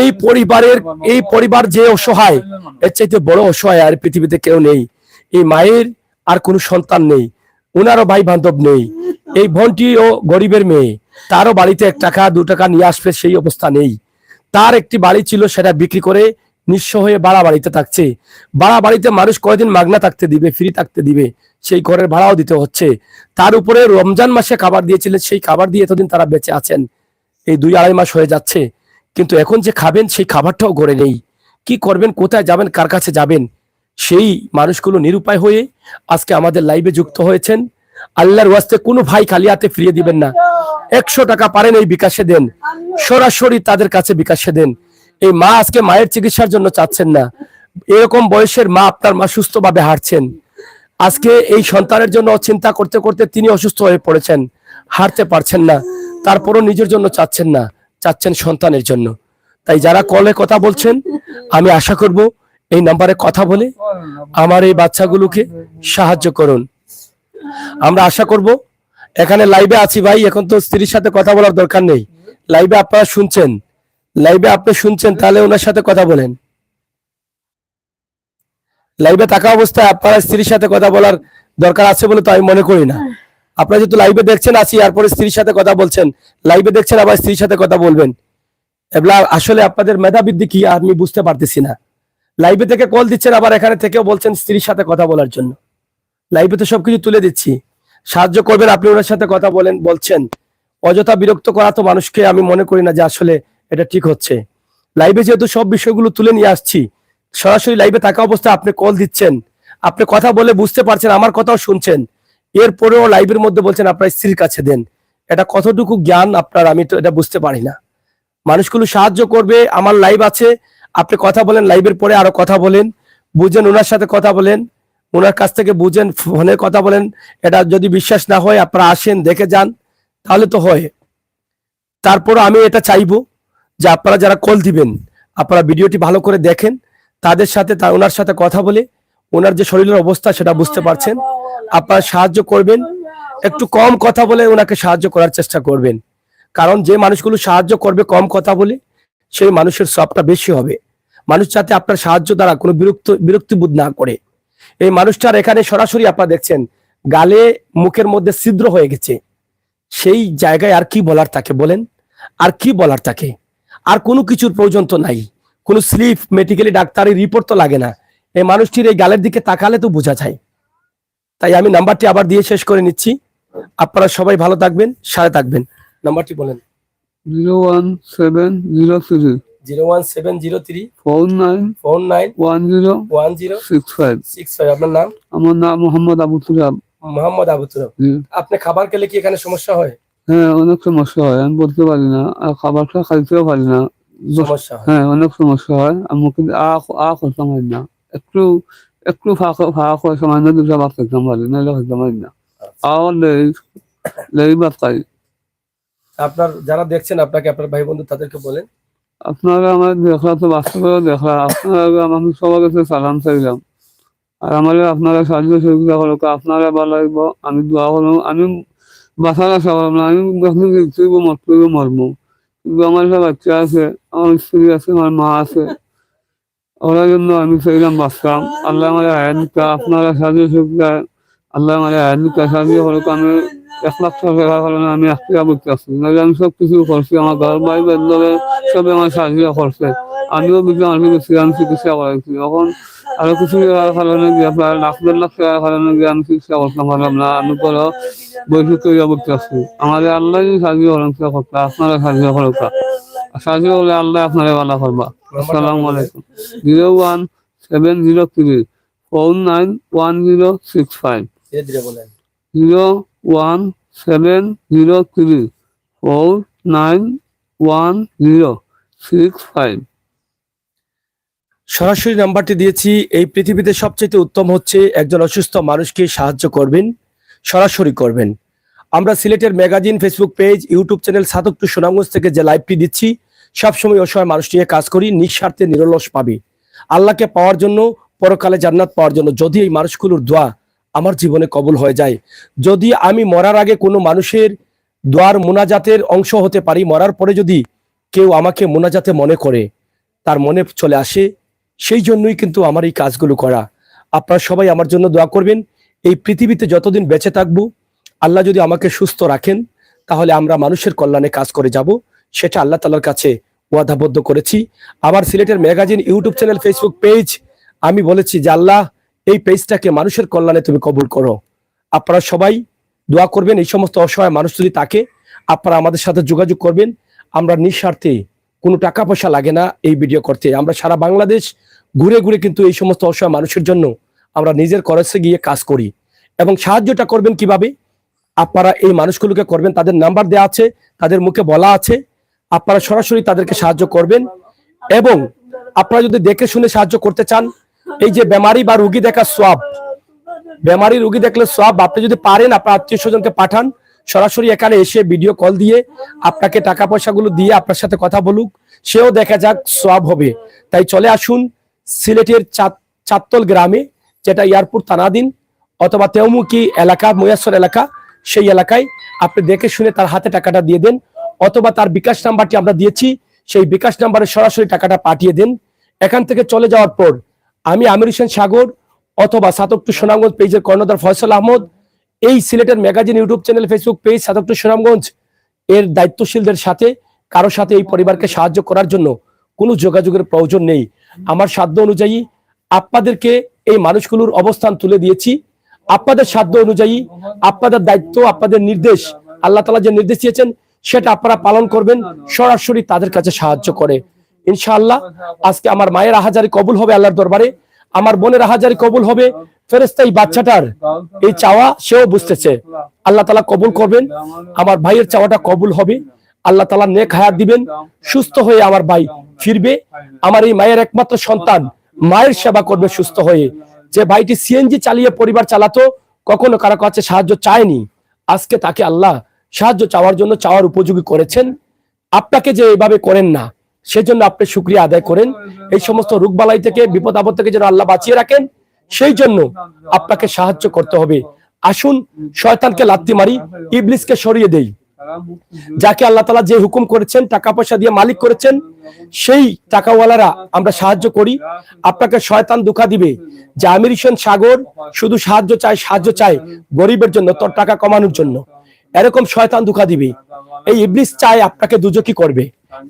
A: এই পরিবার যে অসহায়, এর চাইতে বড় অসহায় আর পৃথিবীতে কেউ নেই। এই মায়ের আর কোনো সন্তান নেই, ওনারও ভাই বান্ধব নেই। এই বোনটিও গরিবের মেয়ে, তারও বাড়িতে 1 টাকা 2 টাকা নিয়ে আসবে সেই অবস্থা নেই। তার একটি বাড়ি ছিল, সেটা বিক্রি করে নিঃস্ব হয়ে ভাড়া বাড়িতে থাকছে। ভাড়া বাড়িতে মানুষ কয়দিন মাগনা থাকতে দিবে, ফ্রি থাকতে দিবে, সেই ঘরের ভাড়াও দিতে হচ্ছে। তার উপরে রমজান মাসে খাবার দিয়েছিলেন, সেই খাবার দিয়ে এতদিন তারা বেঁচে আছেন। এই 2-2.5 মাস হয়ে যাচ্ছে, কিন্তু এখন যে খাবেন সেই খাবারটাও ঘরে নেই। কি করবেন, কোথায় যাবেন, কার কাছে যাবেন? সেই মানুষগুলো নিরুপায় হয়ে আজকে আমাদের লাইভে যুক্ত হয়েছেন। আল্লাহর ওয়াস্তে কোনো ভাই খালি হাতে ফিরিয়ে দিবেন না। 100 টাকা পারেন এই বিকাশে দেন, সরাসরি তাদের কাছে বিকাশে দেন। এই মা আজকে মায়ের চিকিৎসার জন্য চাচ্ছেন না, এরকম বয়সের মা, আপনার মা সুস্থভাবে হাঁটছেন, আজকে এই সন্তানের জন্য চিন্তা করতে করতে তিনি অসুস্থ হয়ে পড়েছেন, হাঁটতে পারছেন না, তারপরও নিজের জন্য চাচ্ছেন না, চাচ্ছেন সন্তানের জন্য। তাই যারা কলে কথা বলছেন, আমি আশা করব এই নাম্বারে কথা বলে আমার এই বাচ্চাগুলোকে সাহায্য করুন। আমরা আশা করব, এখানে লাইভে আছি ভাই, এখন তো স্ত্রীর সাথে কথা বলার দরকার নেই। লাইভে আপনারা শুনছেন, লাইভে আপনি শুনছেন, তাহলে ওনার সাথে কথা বলেন। লাইভে থাকা অবস্থায় আপনারা স্ত্রীর সাথে কথা বলার দরকার আছে বলে তো আমি মনে করি না। আপনারা যেহেতু লাইভে দেখছেন আছি, এরপরে স্ত্রীর সাথে কথা বলছেন, লাইভে দেখছেন আবার স্ত্রীর সাথে কথা বলবেন, এগুলা আসলে আপনাদের মেধাবৃদ্ধি কি আমি বুঝতে পারতেছি না। লাইভে থেকে কল দিচ্ছেন, আবার এখানে থেকেও বলছেন স্ত্রীর সাথে কথা বলার জন্য। লাইভে তো সবকিছু তুলে দিচ্ছি, সাহায্য করবেন, আপনি ওনার সাথে কথা বলছেন। অযথা বিরক্ত করা তো মানুষকে আমি মনে করি না যে আসলে এটা ঠিক হচ্ছে। লাইভে যেহেতু সব বিষয়গুলো তুলে নিয়ে আসছি, সরাসরি লাইভে থাকা অবস্থায় আপনি কল দিচ্ছেন, আপনি কথা বলে বুঝতে পারছেন, আমার কথাও শুনছেন, এরপরেও লাইভের মধ্যে বলছেন আপনার স্ত্রীর কাছে দেন। এটা কতটুকু জ্ঞান আপনার, আমি তো এটা বুঝতে পারি না। মানুষগুলো সাহায্য করবে, আমার লাইভ আছে, আপনি কথা বলেন, লাইভের পরে আরো কথা বলেন, বুঝেন, ওনার সাথে কথা বলেন, ওনার কাছ থেকে বুঝেন, ফোনে কথা বলেন। এটা যদি বিশ্বাস না হয় আপনারা আসেন, দেখে যান, তাহলে তো হয়। তারপর আমি এটা চাইবো যে আপনারা যারা কল দিবেন, আপনারা ভিডিওটি ভালো করে দেখেন, তাদের সাথে ওনার সাথে কথা বলে ওনার যে শরীরের অবস্থা সেটা বুঝতে পারছেন, আপনারা সাহায্য করবেন। একটু কম কথা বলে ওনাকে সাহায্য করার চেষ্টা করবেন, কারণ যে মানুষগুলো সাহায্য করবে কম কথা বলে, সেই মানুষের সবটা বেশি হবে। মানুষ যাতে আপনার সাহায্য দ্বারা কোনো বিরক্তিবোধ না করে। এই মানুষটার এখানে সরাসরি আপনারা দেখছেন গালে মুখের মধ্যে ছিদ্র হয়ে গেছে, সেই জায়গায় আর কি বলার তাকে বলেন, আর কি বলার তাকে? আর কোনো কিছুর প্রয়োজন তো নাই, কোনো স্লিপ, মেডিকেলি ডাক্তারি রিপোর্ট তো লাগে না। এই মানুষটির এই গালের দিকে তাকালে তো বোঝা যায়। তাই আমি নাম্বারটি আবার দিয়ে শেষ করে নিচ্ছি। আপনারা সবাই ভালো থাকবেন, সাথে থাকবেন। নাম্বারটি বলেন।
B: 01703
A: 01703
B: 49
A: 49
B: 10
A: 10
B: 65।
A: 65। আপনার নাম?
B: আমার নাম মোহাম্মদ আবু তুরাব।
A: মোহাম্মদ আবু তুরাব। আপনি খাবার খেলে কি এখানে সমস্যা হয়?
B: হ্যাঁ, অনেক সমস্যা হয়, আমি বলতে পারি না, আর খাবারটা খাইতেও পারি না।
A: সমস্যা হয়?
B: হ্যাঁ, অনেক সমস্যা হয়। আমি কিন্তু করতাম পারি না, একটু একটু ফাঁকা করে সামান্য 2টা ভাত খেতাম পারি, নাহলে খেতাম পারি না। আর লেই ভাত খাই।
A: আপনার যারা দেখছেন আপনাকে, আপনার ভাই বন্ধু, তাদেরকে বলেন।
B: আপনারা আমার দেখলা তো বাস্তবেও দেখলা, আপনারা আমি সবার কাছে সালাম চাইলাম। আর আমার আপনারা সাহায্য সহযোগিতা করো, আপনারা ভালো লাগবো, আমি দোয়া করবো। আমি বাঁচার আশা করলাম না, আমি যখন মরবো, কিন্তু আমার একটা বাচ্চা আছে, আমার স্ত্রী আছে, আমার মা আছে, ওরার জন্য আমি চাইলাম বাঁচতাম। আল্লাহ আমার আয়ানিকা, আপনারা সাহায্য সহযোগিতা, আল্লাহ আমার আয়ানিকা সাহায্য করো। আমি 1 লাখ টাকা কারণে আমি আজকে করতে আসছি, নাহলে আমি সব কিছু করছি, আমার ঘর ভাই বেদলে সবে আমার সাহায্য করছে। আমিও বিজ্ঞান আমি চিকিৎসা করাইছি। এখন আরো কিছু কারণে গিয়ে প্রায় 1,000 টাকার কারণে গিয়ে আমি চিকিৎসা করতাম পারলাম না, আমি পরে বৈঠক তৈরি করতে আসছি। আমাদের আল্লাহ সাহায্য করেন, আপনারা সাহায্য করো, সাহায্য করলে আল্লাহ আপনারা ভালো করবা। আসসালামু আলাইকুম। 01703 49 1065। 01703 49 1065।
A: সরাসরি নাম্বারটি দিয়েছি। এই পৃথিবীতে সবচেয়ে উত্তম হচ্ছে একজন অসুস্থ মানুষকে সাহায্য করবেন, সরাসরি করবেন। আমরা সিলেটের magazine, Facebook page, YouTube channel সাধক টু সুনামগঞ্জ থেকে যে লাইভটি দিচ্ছি, সবসময় অসহায় মানুষ নিয়ে কাজ করি, নিঃস্বার্থে, নিরলস পাবে আল্লাহকে পাওয়ার জন্য, পরকালে জান্নাত পাওয়ার জন্য। যদি এই মানুষগুলোর দোয়া আমার জীবনে কবুল হয়ে যায়, যদি আমি মরার আগে কোনো মানুষের দোয়ার মোনাজাতের অংশ হতে পারি। মরার পরে যদি কেউ আমাকে মোনাজাতে মনে করে, তার মনে চলে আসে, সেই জন্যই কিন্তু আমার এই কাজগুলো করা। আপনারা সবাই আমার জন্য দোয়া করবেন। এই পৃথিবীতে যতদিন বেঁচে থাকবো, আল্লাহ যদি আমাকে সুস্থ রাখেন, তাহলে আমরা মানুষের কল্যাণে কাজ করে যাব, সেটা আল্লাহ তাআলার কাছে ওয়াদাবদ্ধ করেছি। আমার সিলেটের magazine YouTube channel, Facebook page, আমি বলেছি যে আল্লাহ এই পেজটাকে মানুষের কল্যাণে তুমি কবুল করো। আপনারা সবাই দোয়া করবেন। এই সমস্ত অসহায় মানুষ যদি থাকে, আপনারা আমাদের সাথে যোগাযোগ করবেন। আমরা নিঃস্বার্থে, কোনো টাকা পয়সা লাগে না এই ভিডিও করতে। আমরা সারা বাংলাদেশ ঘুরে ঘুরে কিন্তু এই সমস্ত অসহায় মানুষের জন্য আমরা নিজের খরচে গিয়ে কাজ করি। এবং সাহায্যটা করবেন কিভাবে? আপনারা এই মানুষগুলোকে করবেন, তাদের নাম্বার দেওয়া আছে, তাদের মুখে বলা আছে, আপনারা সরাসরি তাদেরকে সাহায্য করবেন। এবং আপনারা যদি দেখে শুনে সাহায্য করতে চান, এই যে বেমারি বা রুগী দেখা সোয়াব, বেমারি রুগী দেখলে সোয়াব, আপনি যদি পারেন আপনার আত্মীয় স্বজনকে পাঠান, সরাসরি এখানে এসে ভিডিও কল দিয়ে আপনাকে টাকা পয়সাগুলো দিয়ে আপনার সাথে কথা বলুক, সেও দেখা যাক, সোয়াব হবে। তাই চলে আসুন সিলেটের চাত্তল গ্রামে, যেটা এয়ারপোর্ট থানাধীন, অথবা তেউমুখী এলাকা, ময়াসর এলাকা, সেই এলাকায় আপনি দেখে শুনে তার হাতে টাকাটা দিয়ে দেন, অথবা তার বিকাশ নাম্বারটি আমরা দিয়েছি, সেই বিকাশ নাম্বারে সরাসরি টাকাটা পাঠিয়ে দেন। এখান থেকে চলে যাওয়ার পর আমি আমির হোসেন সাগর অথবা সাতকটু সুনামগঞ্জ পেজের কর্ণধার ফয়সাল আহমদ, এই সিলেটের magazine YouTube channel, Facebook page সাতকটু সুনামগঞ্জ এর দায়িত্বশীলদের সাথে কারো সাথে এই পরিবারকে সাহায্য করার জন্য কোনো যোগাযোগের প্রয়োজন নেই। আমার সাধ্য অনুযায়ী আপনাদেরকে এই মানুষগুলোর অবস্থান তুলে দিয়েছি। আপনাদের সাধ্য অনুযায়ী, আপনাদের দায়িত্ব, আপনাদের নির্দেশ, আল্লাহ তাআলা যে নির্দেশ দিয়েছেন সেটা আপনারা পালন করবেন, সরাসরি তাদের কাছে সাহায্য করে। ইনশাআল্লাহ আজকে আমার মায়ের আহাজারি কবুল হবে আল্লাহর দরবারে, আমার বোনের আহাজারি কবুল হবে। ফেরেশতা এই বাচ্চাটার এই চাওয়া সেও বুঝতেছে, আল্লাহ তাআলা কবুল করবেন। আমার ভাইয়ের চাওয়াটা কবুল হবে, আল্লাহ তাআলা নেক হায়াত দিবেন, সুস্থ হয়ে আমার ভাই ফিরবে। আমার এই মায়ের একমাত্র সন্তান মায়ের সেবা করবে সুস্থ হয়ে। যে ভাইটি সিএনজি চালিয়ে পরিবার চালাতো, কখনো কারো কাছে সাহায্য চায়নি, আজকে তাকে আল্লাহ সাহায্য চাওয়ার জন্য চাওয়ার উপযোগী করেছেন। আপনাকে যে এইভাবে করেন না, সেজন্য আপনি শুকরিয়া আদায় করেন। এই সমস্ত রোগবালাই থেকে, বিপদ আপদ থেকে যেন আল্লাহ বাঁচিয়ে রাখেন, সেই জন্য আপনাকে সাহায্য করতে হবে। আসুন শয়তানকে লাত্তি মারি, ইবলিসকে সরিয়ে দেই। যাকে আল্লাহ তাআলা যে হুকুম করেছেন, টাকা পয়সা দিয়ে মালিক করেছেন, সেই টাকাওয়ালারা আমরা সাহায্য করি। আপনাকে শয়তান ধোঁকা দিবে যে আমির হোসেন সাগর শুধু সাহায্য চায় গরিবের জন্য, তোর টাকা কমানোর জন্য, এরকম শয়তান ধোঁকা দিবে। এই ইবলিস চায় আপনাকে দুজকি করবে,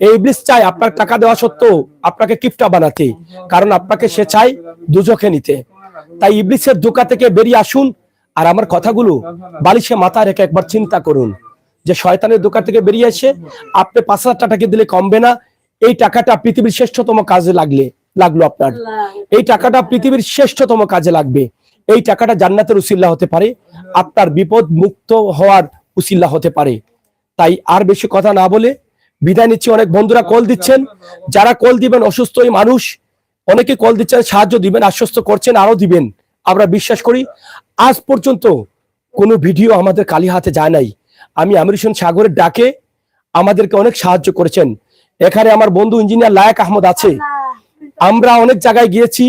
A: এই ইবলিস চায় আপনার টাকা দেওয়া সত্ত্বেও আপনাকে কিফটা বানাতে, কারণ আপনাকে সে চায় দুজকে নিতে। তাই ইবলিসের ধোঁকা থেকে বেরিয়ে আসুন। আর আমার কথাগুলো বালিশে মাথা রেখে একবার চিন্তা করুন যে শয়তানের ধোঁকা থেকে বেরিয়ে এসে আপনি 5,000 টাকা দিলে কমবে না। এই টাকাটা পৃথিবীর শ্রেষ্ঠতম কাজে লাগলো আপনার, এই টাকাটা পৃথিবীর শ্রেষ্ঠতম কাজে লাগবে। এই টাকাটা জান্নাতের উসিলা হতে পারে, আপনার বিপদ মুক্ত হওয়ার উসিলা হতে পারে। তাই আর বেশি কথা না বলে বিদায় নিচ্ছি। অনেক বন্ধুরা কল দিচ্ছেন, যারা কল দিবেন অসুস্থ এই মানুষ, অনেকে কল দিচ্ছেন, সাহায্য দিবেন, আশ্বস্ত করছেন, আরো দিবেন। আমরা বিশ্বাস করি আজ পর্যন্ত কোনো ভিডিও আমাদের কালি হাতে যায় নাই। আমি আমির হোসেন সাগরের ডাকে আমাদেরকে অনেক সাহায্য করেছেন। এখানে আমার বন্ধু ইঞ্জিনিয়ার লায়েক আহমদ আছে। আমরা অনেক জায়গায় গিয়েছি,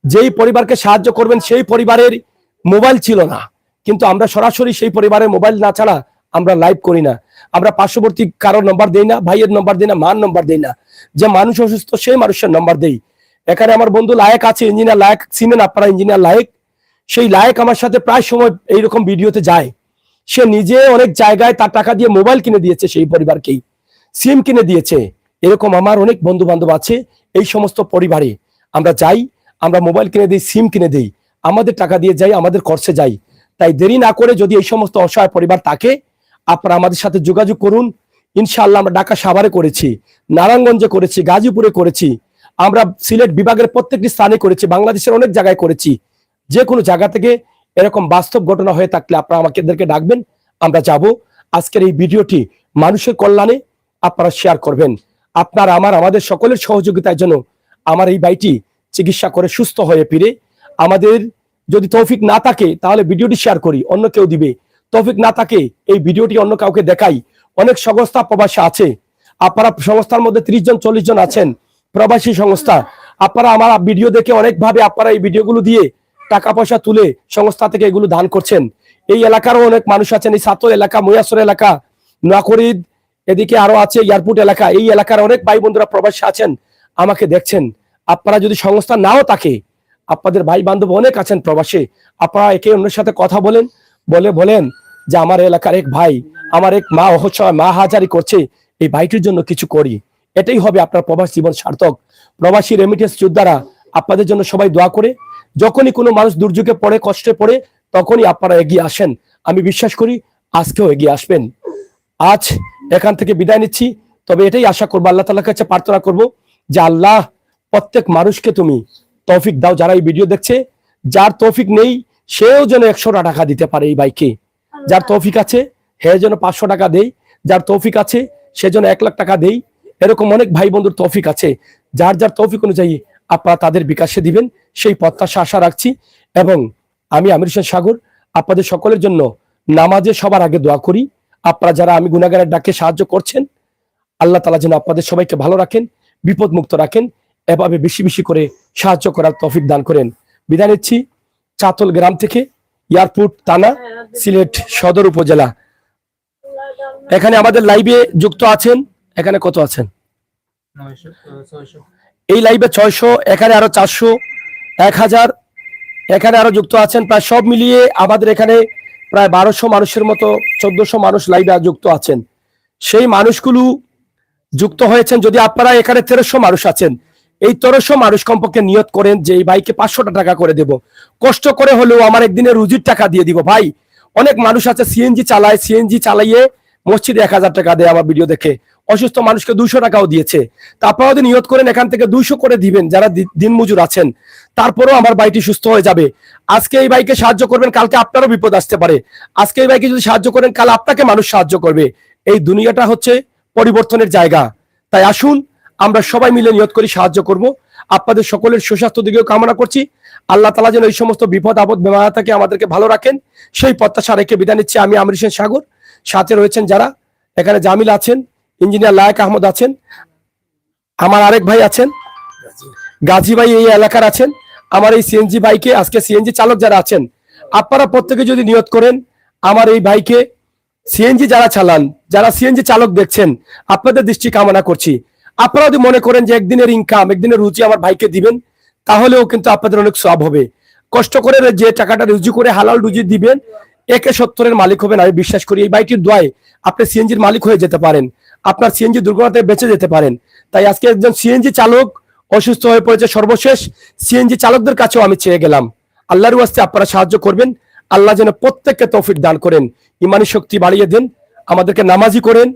A: যেই পরিবারকে সাহায্য করবেন সেই পরিবারের মোবাইল ছিল না, কিন্তু আমরা সরাসরি সেই পরিবারের মোবাইল না ছাড়া আমরা লাইভ করি না। আমরা পার্শ্ববর্তী কারোর নম্বর দেই না, ভাইয়ের নম্বর দেই না, মার নম্বর দেই না। যে মানুষ অসুস্থ সেই মানুষের নম্বর দেই। এখানে আমার বন্ধু লায়েক আছে, ইঞ্জিনিয়ার লায়েক, চিনেন আপনারা ইঞ্জিনিয়ার লায়েক। সেই লায়েক আমার সাথে প্রায় সময় এইরকম ভিডিওতে যায়। সে নিজে অনেক জায়গায় তার টাকা দিয়ে মোবাইল কিনে দিয়েছে, সেই পরিবারকেই সিম কিনে দিয়েছে। এরকম আমার অনেক বন্ধু বান্ধব আছে। এই সমস্ত পরিবারে আমরা যাই, আমরা মোবাইল কিনে দিই, সিম কিনে দিই, আমাদের টাকা দিয়ে যাই, আমাদের খরচে যাই। তাই দেরি না করে যদি এই সমস্ত অসহায় পরিবার থাকে, আপনারা আমাদের সাথে যোগাযোগ করুন। ইনশাআল্লাহ আমরা ঢাকা সাভারে করেছি, নারায়ণগঞ্জে করেছি, গাজীপুরে করেছি, আমরা সিলেট বিভাগের প্রত্যেকটি স্থানে করেছি, বাংলাদেশের অনেক জায়গায় করেছি। যে কোনো জায়গা থেকে এরকম বাস্তব ঘটনা হয়ে থাকলে আপনারা আমাদেরকে ডাকবেন, আমরা যাব। আজকের এই ভিডিওটি মানুষের কল্যাণে আপনারা শেয়ার করবেন। আপনার আমাদের সকলের সহযোগিতার জন্য আমার এই ভাইটি চিকিৎসা করে সুস্থ হয়ে ফিরে, আমাদের যদি তৌফিক না থাকে তাহলে ভিডিওটি শেয়ার করি, অন্য কেউ দিবে। তৌফিক না থাকে এই ভিডিওটি অন্য কাউকে দেখাই। অনেক সংস্থা প্রবাসী আছে, আপনারা সংস্থার মধ্যে 30 জন 40 জন আছেন প্রবাসী সংস্থা। আপনারা আমার ভিডিও দেখে অনেকভাবে আপনারা এই ভিডিওগুলো দিয়ে টাকা পয়সা তুলে সংস্থা থেকে এগুলো দান করছেন। এই এলাকারও অনেক মানুষ আছেন, এই সাতল এলাকা, ময়াসর এলাকা, নোয়াকড়িদ, এদিকে আরো আছে এয়ারপোর্ট এলাকা। এই এলাকার অনেক ভাই বন্ধুরা প্রবাসী আছেন, আমাকে দেখছেন। আপনারা যদি সংস্থা নাও থাকে, আপনাদের ভাই বান্ধব অনেক আছেন প্রবাসে, আপনারা একে অন্যের সাথে কথা বলেন, বলেন যে আমার এলাকার এক ভাই, আমার এক মা অসহায়, মা হাজারি করছে, এই ভাইটির জন্য কিছু করি। এটাই হবে আপনার প্রবাস জীবন সার্থক। প্রবাসী রেমিটেন্স যোদ্ধারা আপনাদের জন্য সবাই দোয়া করে। যখনই কোনো মানুষ দুর্যোগে পড়ে, কষ্টে পড়ে, তখনই আপনারা এগিয়ে আসেন। আমি বিশ্বাস করি আজকেও এগিয়ে আসবেন। আজ এখান থেকে বিদায় নিচ্ছি, তবে এটাই আশা করবো, আল্লাহ তাআলার কাছে প্রার্থনা করব যে আল্লাহ প্রত্যেক মানুষকে তুমি তৌফিক দাও। যারা এই ভিডিও দেখছে, যার তৌফিক নেই সেও যেন 100 টাকা দিতে পারে এই ভাইকে। যার তৌফিক আছে হে যেন 500 টাকা দেই, যার তৌফিক আছে সে যেন 1 লাখ টাকা দেই। এরকম অনেক ভাই বন্ধুর তৌফিক আছে, যার যার তৌফিক অনুযায়ী আপনারা তাদের বিকাশে দিবেন, সেই প্রত্যাশা আশা রাখছি। এবং আমি আমির হোসেন সাগর আপনাদের সকলের জন্য নামাজে সবার আগে দোয়া করি। আপনারা যারা আমি গুনাহগারের ডাকে সাহায্য করছেন, আল্লাহ তাআলা যেন আপনাদের সবাইকে ভালো রাখেন, বিপদ মুক্ত রাখেন, এভাবে বেশি বেশি করে সাহায্য করার তৌফিক দান করেন। বিদায় নিচ্ছি চাতল গ্রাম থেকে, এয়ারপোর্ট থানা, সিলেট সদর উপজেলা। এখানে আমাদের লাইভে যুক্ত আছেন, এখানে কত আছেন? এই লাইভে 600, এখানে আরো 400, 1000, এখানে আরো যুক্ত আছেন। প্রায় সব মিলিয়ে আমাদের এখানে প্রায় 1200 মানুষের মতো, 1400 মানুষ লাইভে যুক্ত আছেন। সেই মানুষগুলো যুক্ত হয়েছেন। যদি আপনারা এখানে 1300 মানুষ আছেন, এই 1300 মানুষ কমপক্ষে নিয়ত করেন যে এই ভাইকে 500 টাকা করে দেব, কষ্ট করে হলেও আমার একদিনের রুজির টাকা দিয়ে দিব। ভাই, অনেক মানুষ আছে সিএনজি চালায়, সিএনজি চালাইয়ে মসজিদে 1000 টাকা দেয় আমার ভিডিও দেখে, অসুস্থ মানুষকে 200 টাকাও দিয়েছে। তা আপনারা যদি নিয়ত করেন এখান থেকে 200 করে দিবেন, যারা দিনমজুর আছেন, তারপরেও আমার ভাইটি সুস্থ হয়ে যাবে। আজকে এই ভাইকে সাহায্য করবেন, কালকে আপনারও বিপদ আসতে পারে। আজকে এই ভাইকে যদি সাহায্য করেন, কাল আপনাকে মানুষ সাহায্য করবে। এই দুনিয়াটা হচ্ছে পরিবর্তনের জায়গা। তাই আসুন আমরা সবাই মিলে নিয়ত করি সাহায্য করব। আপনাদের সকলের সুস্বাস্থ্য দিকেও কামনা করছি। আল্লাহ তাআলা যেন এই সমস্ত বিপদ আপদ বেমার থেকে আমাদেরকে ভালো রাখেন, সেই প্রত্যাশা রেখে বিদায় নিচ্ছি। আমি আমির হোসেন সাগর, সাথে রয়েছেন যারা, এখানে জামিল আছেন, ইঞ্জিনিয়ার লায়েক আহমদ আছেন, আমার আরেক ভাই আছেন গাজী ভাই, এই এলাকার আছেন, আমার এই সিএনজি ভাইকে, আজকে সিএনজি চালক যারা আছেন, আপনারা প্রত্যেকে যদি নিয়ত করেন আমার এই ভাইকে, সিএনজি যারা চালান, যারা সিএনজি চালক দেখছেন, আপনাদের দৃষ্টি কামনা করছি। আপনারা যদি মনে করেন যে একদিনের ইনকাম, একদিনের রুজি আমার ভাইকে দিবেন, তাহলেও কিন্তু আপনাদের অনেক সওয়াব হবে। কষ্ট করে যে টাকাটা রুজি করে হালাল রুজি দিবেন, একে 70-এর মালিক হবেন। আমি বিশ্বাস করি এই ভাইটির দোয়ায় আপনি সিএনজির মালিক হয়ে যেতে পারেন, আপনার সিএনজি দুর্ঘটনাতে বেঁচে যেতে পারেন। তাই আজকে একজন সিএনজি চালক অসুস্থ হয়ে পড়েছে, সর্বশেষ সিএনজি চালকদের কাছেও আমি চেয়ে গেলাম, আল্লাহর ওয়াস্তে আপনারা সাহায্য করবেন। আল্লাহ যেন প্রত্যেককে তৌফিক দান করেন, ইমানি শক্তি বাড়িয়ে দেন, আমাদেরকে নামাজি করেন,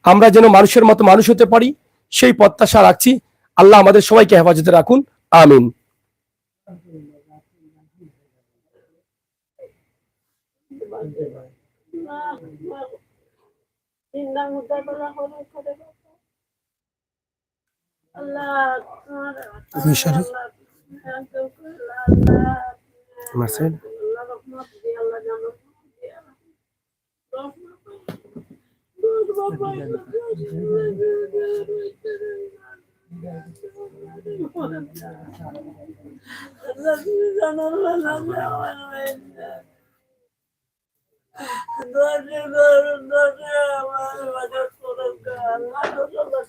A: আমরা যেন মানুষের মতো মানুষ হতে পারি, সেই প্রত্যাশা রাখছি। আল্লাহ আমাদের সবাইকে হেফাজতে রাখুন, আমিন।
C: Allah